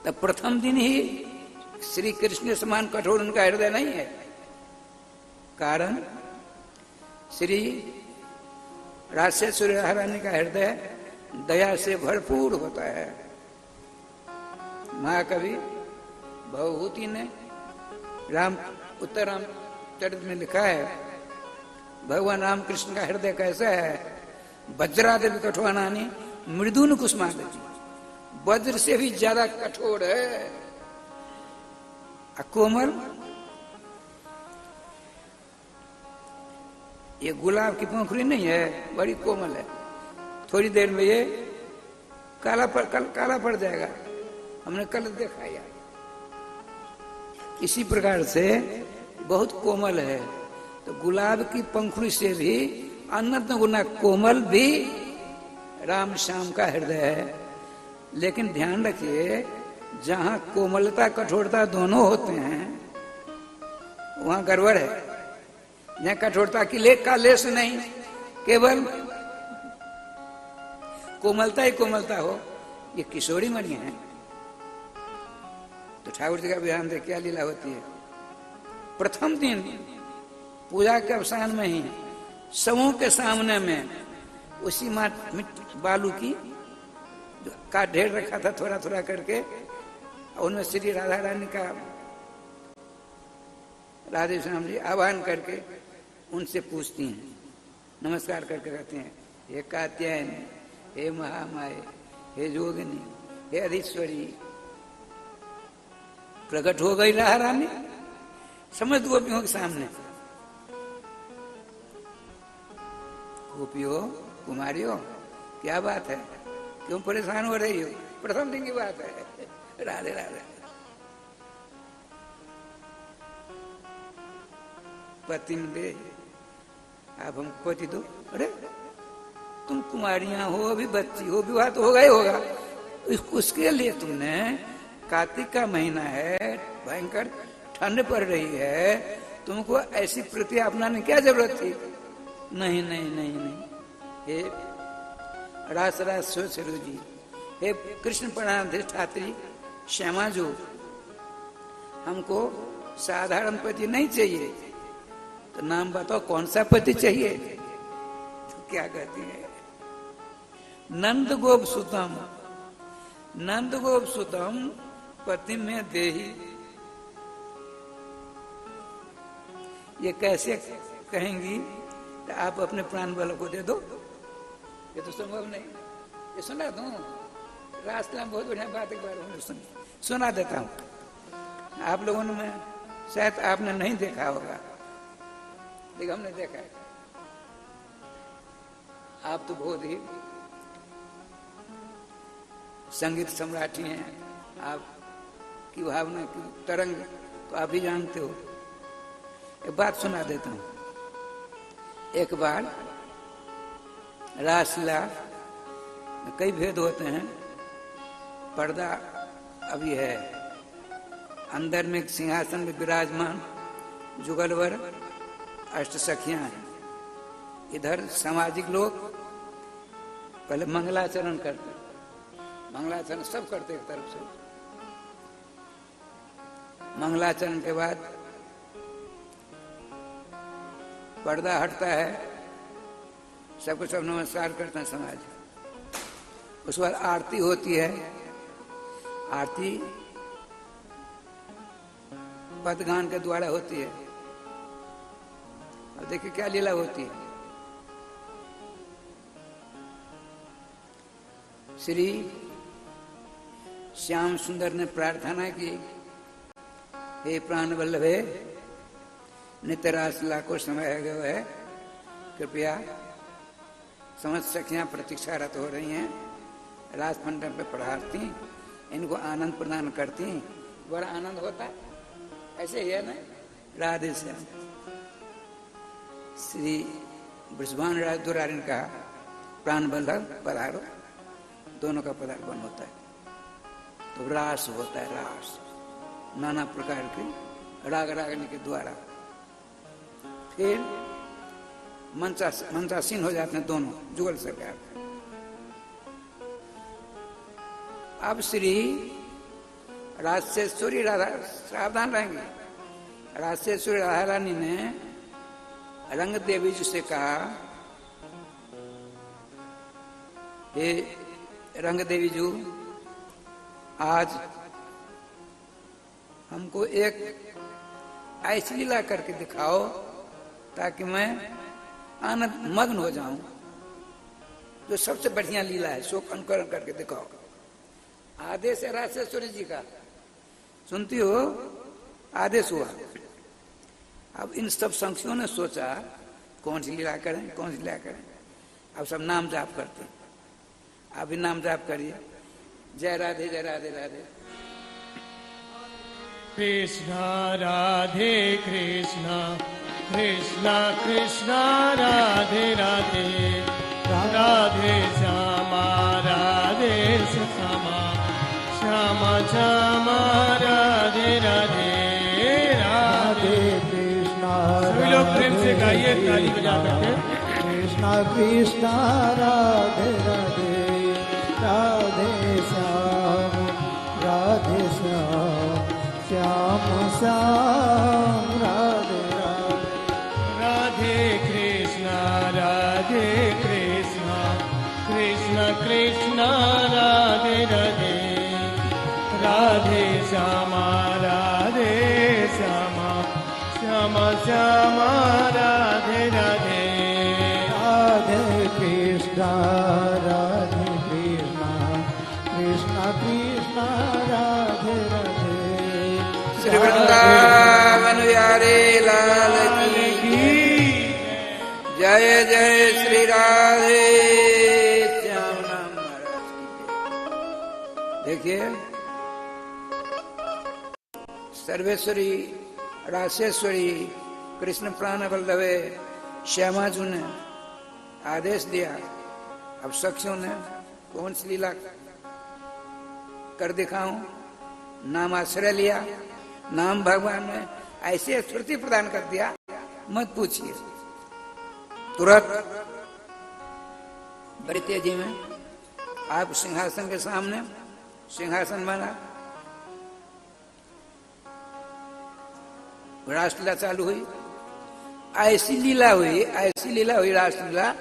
तब प्रथम दिन ही श्री कृष्ण समान कठोर उनका हृदय नहीं है। कारण श्री राशेश्वरी रानी का हृदय दया से भरपूर होता है। महाकवि भवभूति ने उत्तर रामचरित में लिखा है, भगवान राम कृष्ण का हृदय कैसा है? वज्रादेव कठोरानी मृदुन कुसुमादति। वज्र से भी ज्यादा कठोर है, कोमल। ये गुलाब की पंखुड़ी नहीं है, बड़ी कोमल है। थोड़ी देर में ये काला पड़ जाएगा। हमने कल देखा यार। इसी प्रकार से बहुत कोमल है। तो गुलाब की पंखुड़ी से भी अनंत गुना कोमल भी राम श्याम का हृदय है। लेकिन ध्यान रखिए, जहां कोमलता कठोरता दोनों होते हैं वहां गड़बड़ है। जहां कठोरता की लेस नहीं, केवल कोमलता ही कोमलता हो, ये किशोरी मणि है। तो ठाकुर जी का विधान देख क्या लीला होती है। प्रथम दिन पूजा के अवसान में ही सबों के सामने में उसी बालू की का ढेर रखा था, थोड़ा थोड़ा करके। उनमें श्री राधा रानी का राधे श्याम जी आह्वान करके उनसे पूछती हैं, नमस्कार करके कहते हैं, हे कात्यायनी, हे महामाये, हे जोगिनी, हे अधीश्वरी। प्रकट हो गई राधा रानी समझ गोपियों के सामने। गोपियों, कुमारियों, क्या बात है? क्यों परेशान हो रही हो? प्रथम दिन की बात है। राधे राधे। पति मिले, आप हमको पति दो। अरे तुम कुमारियां हो, अभी बच्ची हो, विवाह तो होगा ही होगा। उसके लिए तुमने, कार्तिक का महीना है, भयंकर ठंड पड़ रही है, तुमको ऐसी प्रतिज्ञा अपनाने क्या जरूरत थी? नहीं नहीं नहीं नहीं। हे रास स्वरूप जी, हे कृष्ण प्रणाम अधिष्ठात्री श्यामा जो, हमको साधारण पति नहीं चाहिए। तो नाम बताओ कौन सा पति चाहिए? तो क्या कहती है? नंद गोप सुतम, नंद गोप सुतम पति में देही। ये कैसे कहेंगी? तो आप अपने प्राण बल को दे दो। ये तो संभव नहीं। ये सुना दूं? रास्ते में बहुत बढ़िया बात एक बार सुना देता हूँ। आप लोगों ने शायद आपने नहीं देखा होगा, लेकिन हमने देखा है। आप तो बहुत ही संगीत सम्राटी हैं, आपकी भावना की तरंग तो आप ही जानते हो। एक बात सुना देता हूँ। एक बार रासलीला में कई भेद होते हैं। पर्दा अभी है, अंदर में सिंहासन में विराजमान जुगलवर अष्ट सखियां हैं। इधर सामाजिक लोग पहले मंगलाचरण करते, मंगलाचरण सब करते एक तरफ से। मंगलाचरण के बाद पर्दा हटता है, सबको सब नमस्कार करते हैं समाज। उसके बाद आरती होती है। आरती पदगान के द्वारा होती है। और देखिए क्या लीला होती है। श्री श्याम सुंदर ने प्रार्थना की, हे प्राण वल्लभे, नित्य रासलीला को समय गयो है, कृपया समस्त सखियां प्रतीक्षारत हो रही हैं, रास मंडप पे पढ़ाती, इनको आनंद प्रदान करती, बड़ा आनंद होता है। ऐसे ही है ना राधे श्याम। श्री बृषभान राज दुरारी ने कहा, प्राण वल्लभ पधारो, दोनों का पदार्पण होता है। तो रास होता है, रास नाना प्रकार के राग रागनी के द्वारा। फिर मंचासीन हो जाते हैं दोनों जुगल सरकार। अब श्री राजेश्वरी राधा, सावधान रहेंगे, राजेश्वरी राधा रानी ने रंग देवी जी से कहा, हे रंग देवी जी, आज हमको एक ऐसी लीला करके दिखाओ ताकि मैं आनंद मग्न हो जाऊं, जो सबसे बढ़िया लीला है, सो अनुकरण करके दिखाओ। आदेश है राजेश्वरी जी का, सुनती हो, आदेश हुआ। अब इन सब संख्यों ने सोचा कौन सी लीला करें, कौन सी लीला करें। अब सब नाम जाप करते हैं। अभी नाम जाप करिए, जय राधे जय राधे राधे। कृष्ण राधे कृष्ण कृष्ण कृष्ण राधे राधे, राधे श्यामा राधे श्यामा, श्यामा श्यामा राधे राधे, राधे कृष्ण। सभी लोग प्रेम से गाइए ताली बजा करके। कृष्ण कृष्ण राधे राधे, राधे श्याम राधे श्याम, श्याम श्याम राधे राधे, राधे कृष्ण राधे कृष्ण कृष्ण कृष्ण राधे राधे, राधे श्यामा राधे श्यामा, श्यामा श्यामा राधे राधे, राधे कृष्ण राधे कृष्ण कृष्ण कृष्ण राधे राधे। श्री वृंदावन बिहारी लाल की जय, जय श्री राधे श्याम नाम महाराज की। देखिए सर्वेश्वरी रासेश्वरी कृष्ण प्राण वल्लभे श्यामाजू ने आदेश दिया। अब सखियों ने कौन सी लीला कर दिखाऊं, नाम आश्रय लिया, नाम भगवान ने ऐसे स्मृति प्रदान कर दिया, मत पूछिए। तुरंत बड़ी तेजी में आप सिंहासन के सामने सिंहासन बना, रासलीला चालू हुई। ऐसी लीला हुई, ऐसी लीला हुई रासलीला,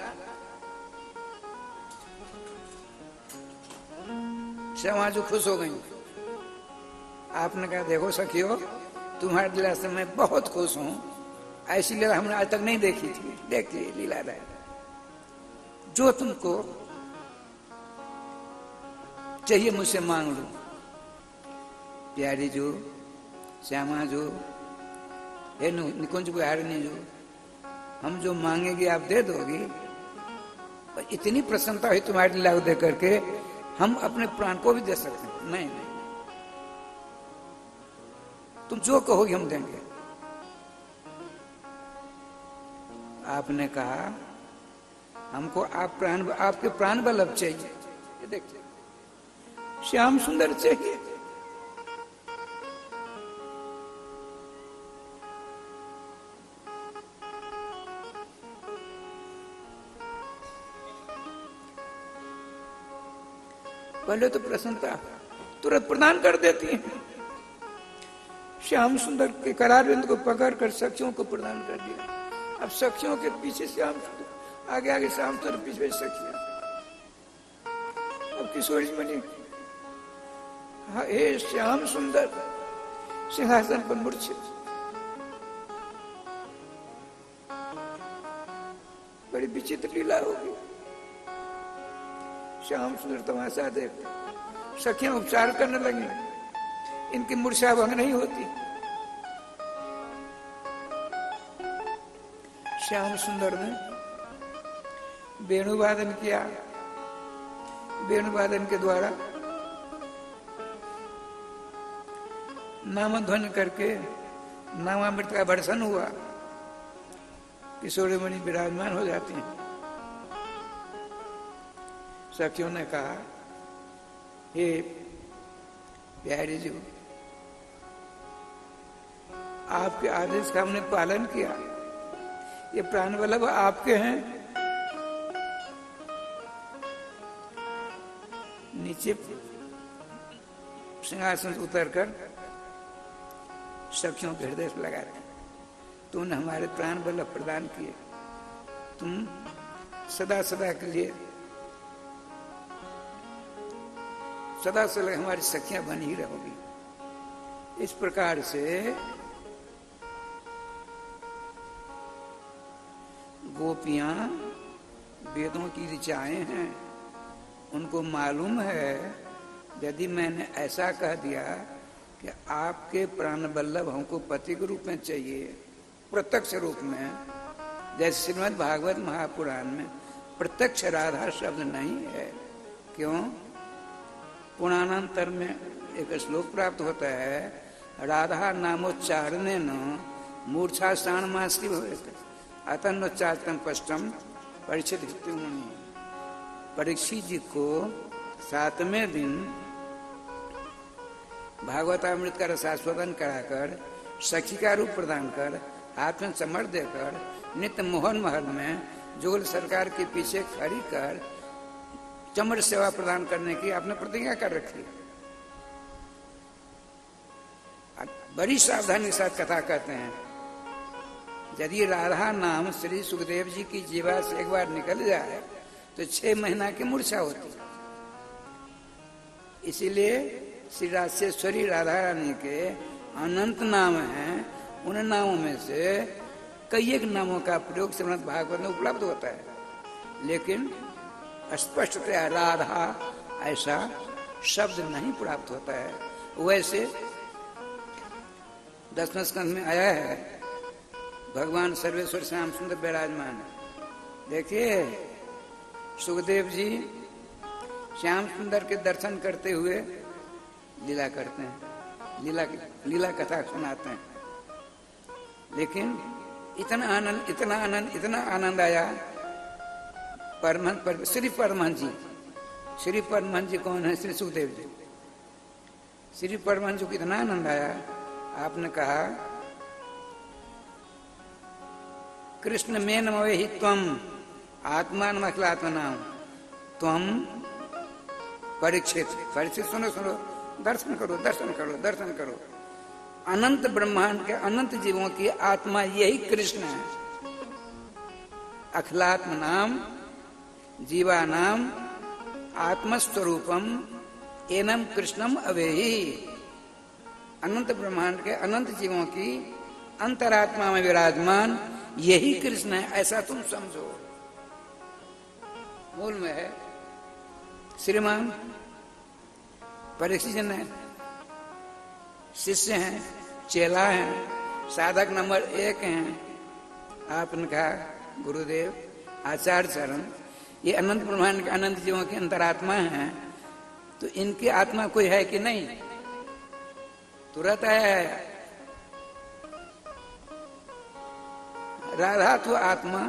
श्यामाजू खुश हो गई। आपने कहा, देखो सखियो, तुम्हारी लीला से मैं बहुत खुश हूं, ऐसी लीला हमने आज तक नहीं देखी थी। देखिए लीला रहे, जो तुमको चाहिए मुझसे मांग लो। प्यारी जो, श्यामा जो, हे निकुंज बिहारिणी जो, हम जो मांगेंगे आप दे दोगी। और इतनी प्रसन्नता हुई तुम्हारी लीला को देख करके, हम अपने प्राण को भी दे सकते हैं। नहीं नहीं, तुम जो कहोगे हम देंगे। आपने कहा, हमको आप प्राण, आपके प्राण वल्लभ चाहिए। ये देखिए, श्याम सुंदर चाहिए। पहले तो प्रसन्नता तुरंत प्रदान कर देती है। श्याम सुंदर के करारविंद को पकड़कर सखियों को प्रदान कर दिया। अब सखियों के पीछे श्याम सुंदर, आगे आगे श्याम सुंदर, पीछे सखियां। अब किशोरी मणि, हाँ, हे श्याम सुंदर सिंहासन पर मूर्छित, बड़ी विचित्र लीला होगी। श्याम सुंदर तमाशा देखते, सखियां उपचार करने लगी, इनकी मूर्छा भंग नहीं होती। श्याम सुंदर ने वेणुवादन किया, वेणुवादन के द्वारा नामध्वनि करके नामामृत का वर्षण हुआ। किशोरी मणि विराजमान हो जाती हैं। सखियों ने कहा, हे प्यारे जी, आपके आदेश का हमने पालन किया, ये प्राण वल्लभ आपके हैं। नीचे सिंहासन उतरकर सखियों के हृदय से लगाते, तुमने हमारे प्राण वल्लभ प्रदान किए, तुम सदा सदा के लिए सदा सदा हमारी सखियां बनी ही रहोगी। इस प्रकार से गोपियां वेदों की ऋचाएं हैं, उनको मालूम है यदि मैंने ऐसा कह दिया कि आपके प्राण वल्लभ हमको पति के रूप में चाहिए, प्रत्यक्ष रूप में, जैसे श्रीमद् भागवत महापुराण में प्रत्यक्ष राधा शब्द नहीं है। क्यों? पुराणांतर में एक श्लोक प्राप्त होता है, राधा नामोच्चारणे न मूर्छा शाण मास्ति भवेत् अतन्नोच्चारितं स्पष्टम परीक्षित। परीक्षित जी को 7वें दिन भागवतामृत का रसास्वादन कराकर, सखी का रूप प्रदान कर, हाथ में चमर देकर, नित्य मोहन महल में जुगल सरकार के पीछे खड़ी कर चमर सेवा प्रदान करने की आपने प्रतिज्ञा कर रखी। बड़ी सावधानी के साथ कथा कहते हैं, यदि राधा नाम श्री सुखदेव जी की जीवा से एक बार निकल जाए तो 6 महीना की मूर्छा होती। इसीलिए श्री राजेश्वरी राधा रानी के अनंत नाम हैं, उन नामों में से कई एक नामों का प्रयोग श्रीमद् भागवत में उपलब्ध होता है, लेकिन स्पष्टतया राधा ऐसा शब्द नहीं प्राप्त होता है। वैसे 10वें स्कंध में आया है, भगवान सर्वेश्वर श्याम सुंदर विराजमान। देखिए, सुखदेव जी श्याम सुंदर के दर्शन करते हुए लीला करते हैं, लीला कथा सुनाते हैं, लेकिन इतना आनंद आया। श्री परमहंस जी कौन है? श्री सुखदेव जी। श्री परमहंस जी को इतना आनंद आया, आपने कहा, कृष्ण में नमवे ही त्वम आत्मान अखिलात्मनाम त्वम परीक्षित। सुनो सुनो, दर्शन करो। अनंत ब्रह्मांड के अनंत जीवों की आत्मा यही कृष्ण है। अखिलात्म नाम जीवानाम आत्मस्वरूपम एनम कृष्णम अवेही। अनंत ब्रह्मांड के अनंत जीवों की अंतरात्मा में विराजमान यही कृष्ण है, ऐसा तुम समझो। मूल में है श्रीमान परीक्षित जन है, शिष्य हैं, चेला हैं, साधक नंबर 1 हैं। आपने कहा, गुरुदेव आचार्य चरण, ये अनंत ब्रह्मांड के अनंत जीवों की अंतरात्मा हैं, तो इनकी आत्मा कोई है कि नहीं? तुरंत है, राधा तो आत्मा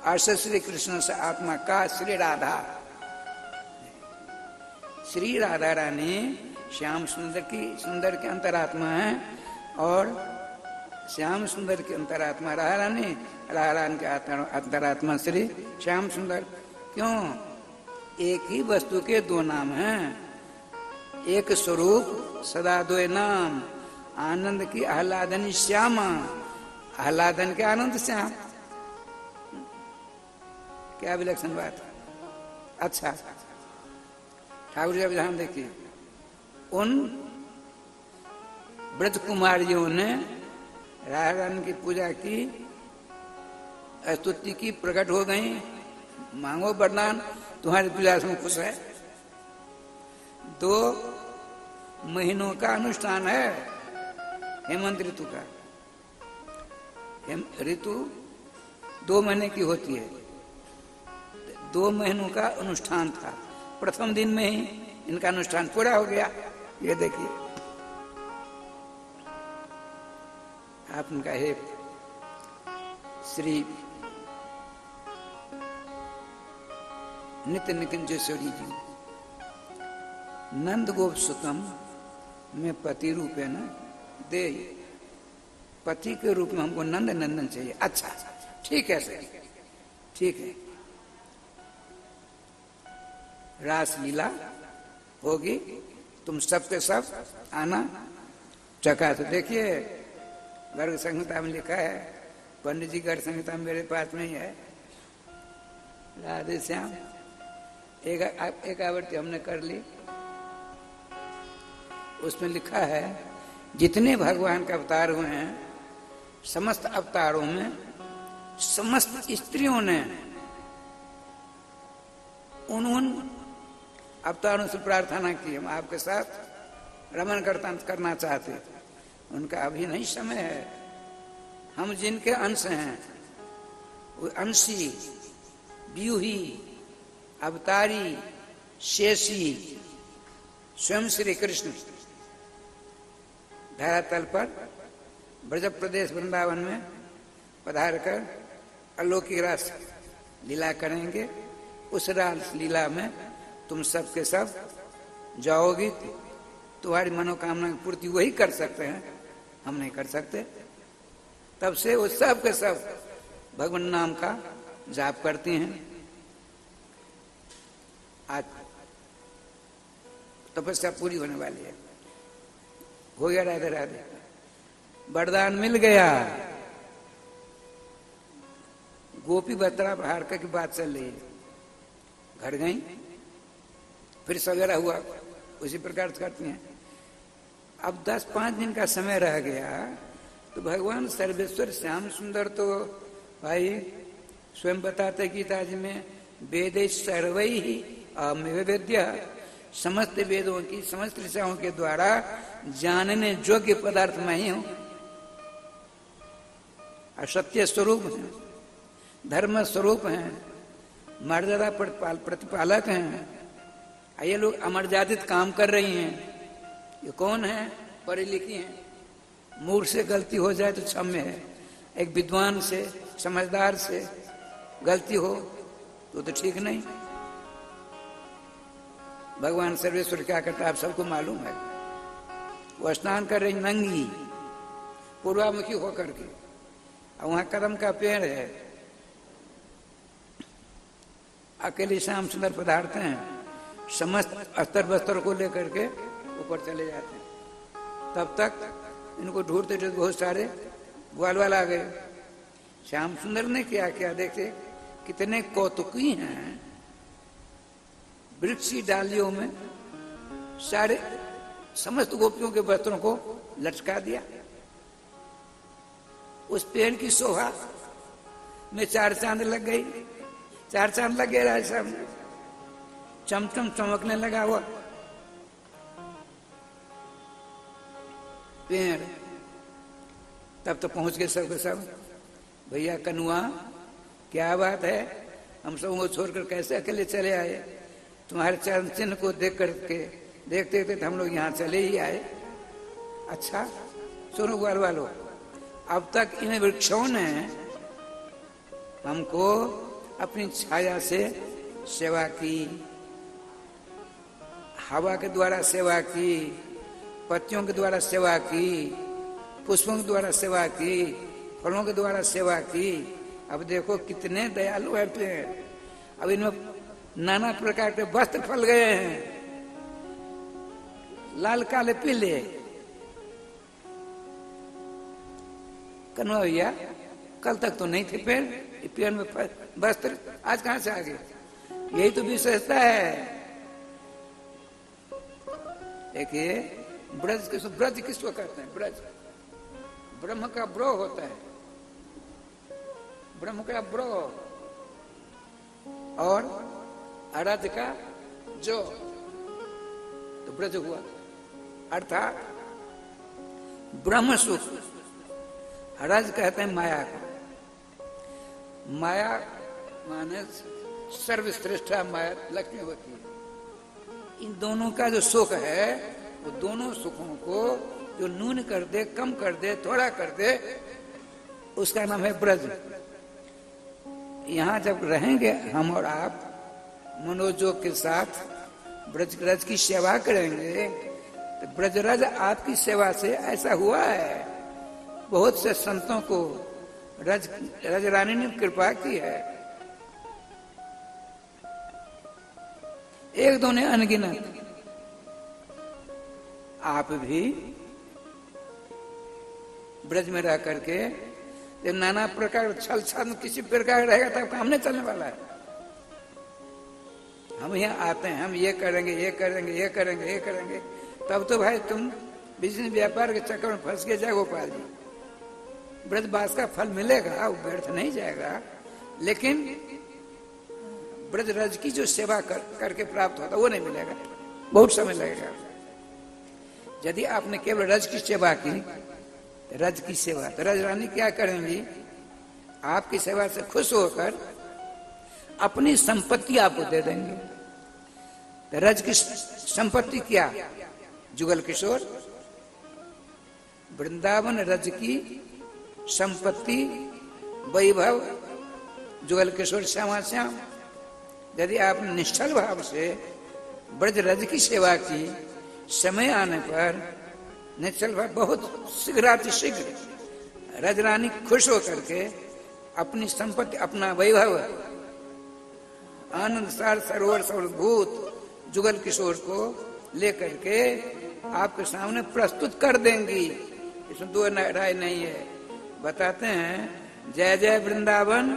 अस्य श्री कृष्ण से आत्मा का श्री राधा। श्री राधा रानी श्याम सुंदर के अंतरात्मा है, और श्याम सुंदर के अंतरात्मा राधा रानी के अंतरात्मा श्री श्याम सुंदर। क्यों? एक ही वस्तु के दो नाम हैं, एक स्वरूप सदा दो नाम, आनंद की आह्लादन श्यामा, आह्लादन के आनंद श्याम। क्या विलक्षण बात। अच्छा ठाकुर जी अब ध्यान देखिए, उन ब्रज कुमारियों ने राधा रानी की पूजा की, स्तुति की, प्रकट हो गई, मांगो वरदान, तुम्हारी पूजा से हम खुश है। 2 महीनों का अनुष्ठान है हेमंत ऋतु का। ऋतु 2 महीने की होती है, 2 महीनों का अनुष्ठान था। प्रथम दिन में ही इनका अनुष्ठान पूरा हो गया। ये देखिए आप इनका है श्री नित्य निकुंजेश्वरी जी, नंद गोप सुतम में पति रूपे न दे, पति के रूप में हमको नंद नंदन चाहिए। अच्छा ठीक है सर, ठीक है। रास लीला होगी, तुम सबके सब आना चका। तो देखिए गर्ग संहिता में लिखा है, पंडित जी गर्ग संहिता मेरे पास में ही है, राधे श्याम एक आवृत्ति हमने कर ली। उसमें लिखा है जितने भगवान के अवतार हुए हैं, समस्त अवतारों में समस्त स्त्रियों ने उन अवतारों से प्रार्थना की, हम आपके साथ रमन करना चाहते। उनका अभी नहीं समय है। हम जिनके अंश हैं, वो अंशी, व्यूही, अवतारी, शेषी स्वयं श्री कृष्ण धरातल पर ब्रज प्रदेश वृंदावन में पधार कर अलौकिक रास लीला करेंगे। उस रास लीला में तुम सब के सब जाओगी, तुम्हारी मनोकामना की पूर्ति वही कर सकते हैं, हम नहीं कर सकते। तब से वो सब के सब भगवान नाम का जाप करती हैं। आज तपस्या पूरी होने वाली है। हो गया राधे राधे, वरदान मिल गया। गोपी बत्रा हारका की बात चल रही है, घर गई, फिर सवेरा हुआ, उसी प्रकार से करती हैं। अब 10-5 दिन का समय रह गया तो भगवान सर्वेश्वर श्याम सुंदर तो भाई स्वयं बताते गीता जी में, वेदे सर्वै ही अहमेव वेद्य, समस्त वेदों की समस्त ऋषियों के द्वारा जानने योग्य पदार्थ मैं ही हूं। असत्य स्वरूप है, धर्म स्वरूप है, मर्यादा प्रतिपालक हैं। ये लोग अमर्यादित काम कर रही हैं। ये कौन है? पढ़ी लिखी हैं। मूर्ख से गलती हो जाए तो क्षम्य है, एक विद्वान से समझदार से गलती हो तो ठीक नहीं। भगवान सर्वेश्वर क्या करता है आप सबको मालूम है। वो स्नान कर रही नंगी पूर्वामुखी होकर के, और वहां कदम का पेड़ है। अकेले श्याम सुंदर पधारते हैं, समस्त अस्त्र बस्त्र को लेकर के ऊपर चले जाते हैं। तब तक इनको ढूंढते ढूंढते बहुत सारे ग्वाल वाल आ गए। श्याम सुंदर ने क्या किया, देखते कितने कौतुकी हैं। वृक्ष की डालियों में सारे समस्त गोपियों के वस्त्रों को लटका दिया। उस पेड़ की शोभा में 4 चांद लग गई। 4 चांद लग गए सामने, चमचम चमकने लगा हुआ पेड़। तब तो पहुंच गए सब के सब, भैया कनुआ क्या बात है, हम सब को छोड़कर कैसे अकेले चले आए? तुम्हारे चरण चिन्ह को देख करके देखते थे तो हम लोग यहाँ चले ही आए। अच्छा सुनो ग्वाल वालों, अब तक इन वृक्षों ने हमको अपनी छाया से सेवा की, हवा के द्वारा सेवा की, पत्तियों के द्वारा सेवा की, पुष्पों के द्वारा सेवा की, फलों के द्वारा सेवा की। अब देखो कितने दयालु है पेड़। अब इनमें नाना प्रकार के वस्त्र फल गए हैं, लाल काले पीले। कन्वा भैया कल तक तो नहीं थे पेड़ में वस्त्र, आज कहां से आ गए? यही तो विशेषता है। देखिए ब्रज किसको कहते हैं? ब्रज ब्रह्म का ब्रो होता है, ब्रह्म का ब्रो, और आराध्य का जो, तो ब्रज हुआ अर्थात ब्रह्म सुख। राज कहते हैं माया को। माया माने सर्वश्रेष्ठा माया लक्ष्मी होती है। इन दोनों का जो सुख है, वो दोनों सुखों को जो न्यून कर दे, कम कर दे, थोड़ा कर दे, उसका नाम है ब्रज। यहाँ जब रहेंगे हम और आप मनोजोग के साथ ब्रज की सेवा करेंगे, तो ब्रजराज आपकी सेवा से ऐसा हुआ है। बहुत से संतों को रज रानी ने कृपा की है, एक दो ने अनगिनत। आप भी ब्रज में रह करके जब नाना प्रकार छल छल किसी प्रकार रहेगा तब काम नहीं चलने वाला है। हम यहाँ आते हैं, हम ये करेंगे, ये करेंगे, ये करेंगे, ये करेंगे, तब तो भाई तुम बिजनेस व्यापार के चक्कर में फंस के जाए गोपाल जी। ब्रजवास का फल मिलेगा, वो व्यर्थ नहीं जाएगा, लेकिन ब्रजराज की जो सेवा करके प्राप्त होता वो नहीं मिलेगा, बहुत समय लगेगा। यदि आपने केवल रज की सेवा की, रज की सेवा, तो रज रानी क्या करेंगी? आपकी सेवा से खुश होकर अपनी संपत्ति आपको दे देंगे। तो रज की संपत्ति क्या? जुगल किशोर। वृंदावन रज की संपत्ति, वैभव, जुगल किशोर, श्यामा श्याम। यदि आपने निश्चल भाव से ब्रज रज की सेवा की, समय आने पर निश्चल भाव बहुत शीघ्र रज रानी खुश होकर के अपनी संपत्ति, अपना वैभव, आनंद सार सरोवर सर्वभूत जुगल किशोर को लेकर के आपके सामने प्रस्तुत कर देंगी। इसमें दो राय नहीं है। बताते हैं, जय जय वृंदावन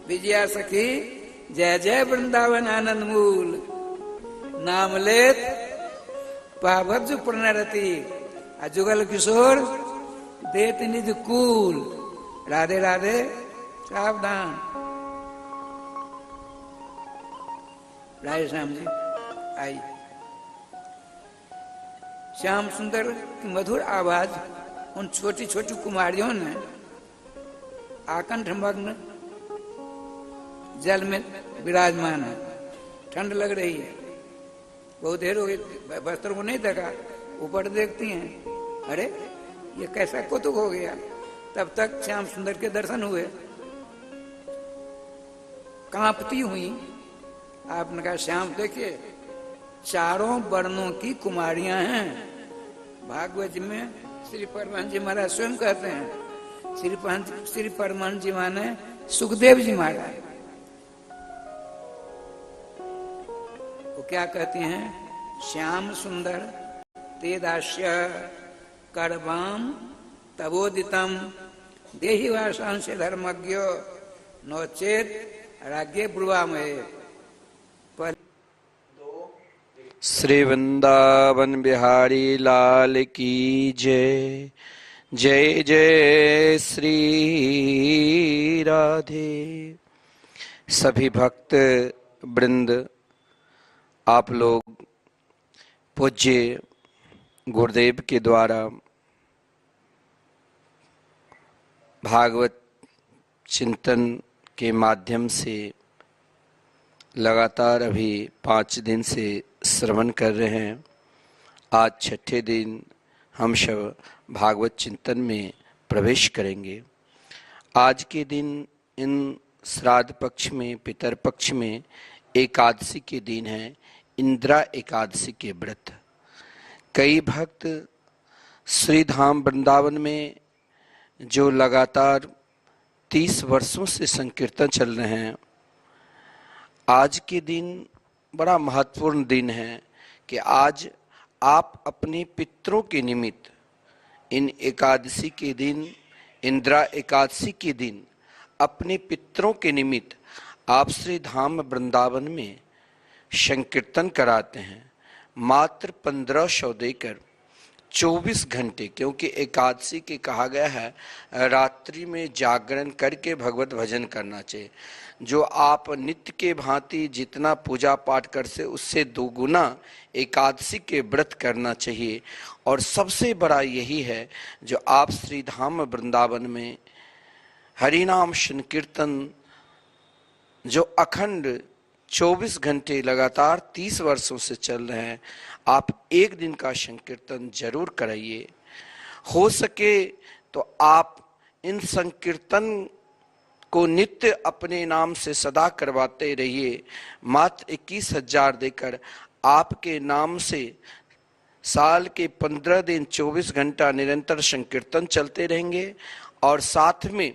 विजया सखी, जय जय वृंदावन आनंद मूल, नाम लेत पावज प्रणरति, जुगल किशोर देत निज कूल। राधे राधे, सावधान। राधे श्याम जी आई। श्याम सुंदर की मधुर आवाज उन छोटी छोटी कुमारियों ने आकंठ मग्न जल में विराजमान है। ठंड लग रही है, बहुत देर हो गई, वस्त्र को नहीं देखा, ऊपर देखती हैं, अरे ये कैसा कौतुक हो गया। तब तक श्याम सुंदर के दर्शन हुए, कांपती हुई। आपने कहा श्याम देखिए, चारों वर्णों की कुमारियां हैं। भागवत में श्री परमानंद जी महाराज स्वयं कहते हैं, श्री परमानंद जी माने सुखदेव जी महाराज। वो क्या कहती हैं? श्याम सुंदर ते दास्य करवाम तबोदितम देहि वासांश धर्मज्ञ नोचेत राज्ञे ब्रुवामहे। श्री वृंदावन बिहारी लाल की जय। जय जय श्री राधे। सभी भक्त वृंद, आप लोग पूज्य गुरुदेव के द्वारा भागवत चिंतन के माध्यम से लगातार अभी 5 दिन से श्रवण कर रहे हैं। आज छठे दिन हम सब भागवत चिंतन में प्रवेश करेंगे। आज के दिन इन श्राद्ध पक्ष में, पितर पक्ष में एकादशी के दिन है, इंदिरा एकादशी के व्रत। कई भक्त श्री धाम वृंदावन में जो लगातार 30 वर्षों से संकीर्तन चल रहे हैं, आज के दिन बड़ा महत्वपूर्ण दिन है कि आज आप अपने पितरों के निमित्त इन एकादशी के दिन, इंदिरा एकादशी के दिन अपने पितरों के निमित्त आप श्री धाम वृंदावन में संकीर्तन कराते हैं। मात्र 1500 देकर 24 घंटे, क्योंकि एकादशी के कहा गया है रात्रि में जागरण करके भगवत भजन करना चाहिए। जो आप नित्य के भांति जितना पूजा पाठ करते उससे दोगुना एकादशी के व्रत करना चाहिए। और सबसे बड़ा यही है जो आप श्री धाम वृंदावन में हरिनाम संकीर्तन जो अखंड 24 घंटे लगातार 30 वर्षों से चल रहे हैं, आप एक दिन का संकीर्तन जरूर कराइए। हो सके तो आप इन संकीर्तन को नित्य अपने नाम से सदा करवाते रहिए। मात्र 21,000 देकर आपके नाम से साल के 15 दिन 24 घंटा निरंतर संकीर्तन चलते रहेंगे। और साथ में,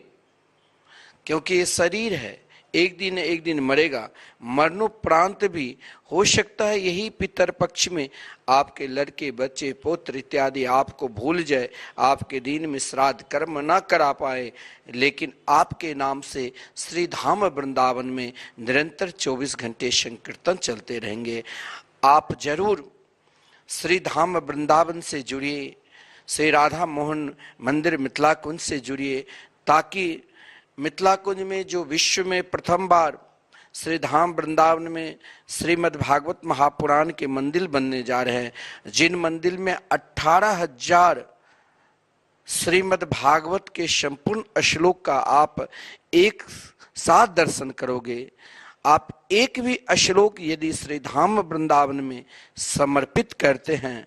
क्योंकि ये शरीर है, एक दिन मरेगा, मरणोपरांत भी हो सकता है यही पितर पक्ष में आपके लड़के बच्चे पुत्र इत्यादि आपको भूल जाए, आपके दिन में श्राद्ध कर्म ना करा पाए, लेकिन आपके नाम से श्री धाम वृंदावन में निरंतर 24 घंटे संकीर्तन चलते रहेंगे। आप जरूर श्री धाम वृंदावन से जुड़िए, श्री राधा मोहन मंदिर मिथिला कुंज से जुड़िए, ताकि मिथिला कुंज में जो विश्व में प्रथम बार श्री धाम वृंदावन में श्रीमद् भागवत महापुराण के मंदिर बनने जा रहे हैं, जिन मंदिर में 18,000 श्रीमद् भागवत के संपूर्ण श्लोक का आप एक साथ दर्शन करोगे। आप एक भी श्लोक यदि श्री धाम वृंदावन में समर्पित करते हैं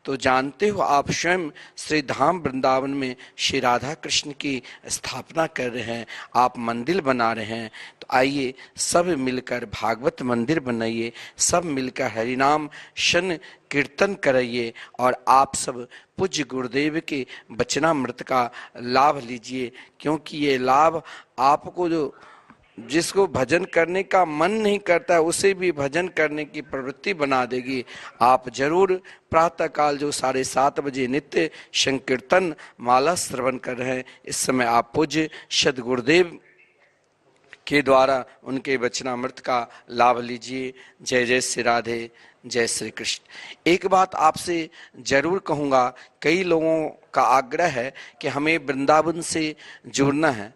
तो जानते हो आप स्वयं श्री धाम वृंदावन में श्री राधा कृष्ण की स्थापना कर रहे हैं, आप मंदिर बना रहे हैं। तो आइए सब मिलकर भागवत मंदिर बनाइए, सब मिलकर हरिनाम शन कीर्तन कराइए और आप सब पूज्य गुरुदेव के वचनामृत का लाभ लीजिए। क्योंकि ये लाभ आपको जिसको भजन करने का मन नहीं करता उसे भी भजन करने की प्रवृत्ति बना देगी। आप जरूर प्रातःकाल जो 7:30 बजे नित्य संकीर्तन माला श्रवण कर रहे हैं, इस समय आप पूज्य सद्गुरुदेव के द्वारा उनके वचनामृत का लाभ लीजिए। जय जय श्री राधे, जय श्री कृष्ण। एक बात आपसे जरूर कहूँगा, कई लोगों का आग्रह है कि हमें वृंदावन से जुड़ना है,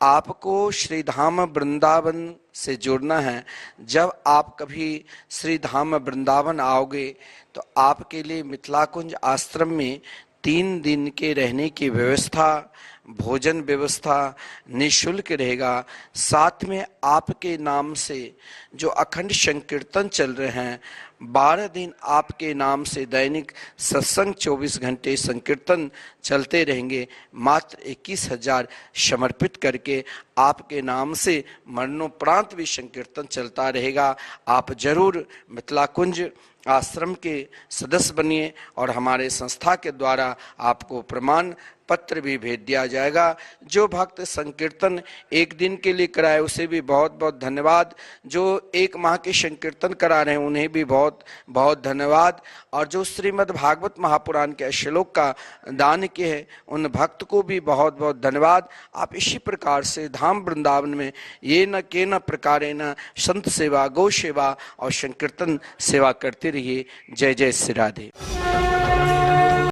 आपको श्री धाम वृंदावन से जुड़ना है। जब आप कभी श्री धाम वृंदावन आओगे तो आपके लिए मिथिला कुंज आश्रम में 3 दिन के रहने की व्यवस्था, भोजन व्यवस्था निःशुल्क रहेगा। साथ में आपके नाम से जो अखंड संकीर्तन चल रहे हैं, 12 दिन आपके नाम से दैनिक सत्संग 24 घंटे संकीर्तन चलते रहेंगे। मात्र 21,000 समर्पित करके आपके नाम से मरणोपरांत भी संकीर्तन चलता रहेगा। आप जरूर मिथिला कुंज आश्रम के सदस्य बनिए और हमारे संस्था के द्वारा आपको प्रमाण पत्र भी भेज दिया जाएगा। जो भक्त संकीर्तन एक दिन के लिए कराए उसे भी बहुत बहुत धन्यवाद। जो 1 माह के संकीर्तन करा रहे हैं उन्हें भी बहुत बहुत धन्यवाद। और जो श्रीमद् भागवत महापुराण के श्लोक का दान किए हैं उन भक्त को भी बहुत बहुत धन्यवाद। आप इसी प्रकार से धाम वृंदावन में ये न के न प्रकारे न संत सेवा, गौ सेवा और संकीर्तन सेवा करते रहिए। जय जय श्री राधे।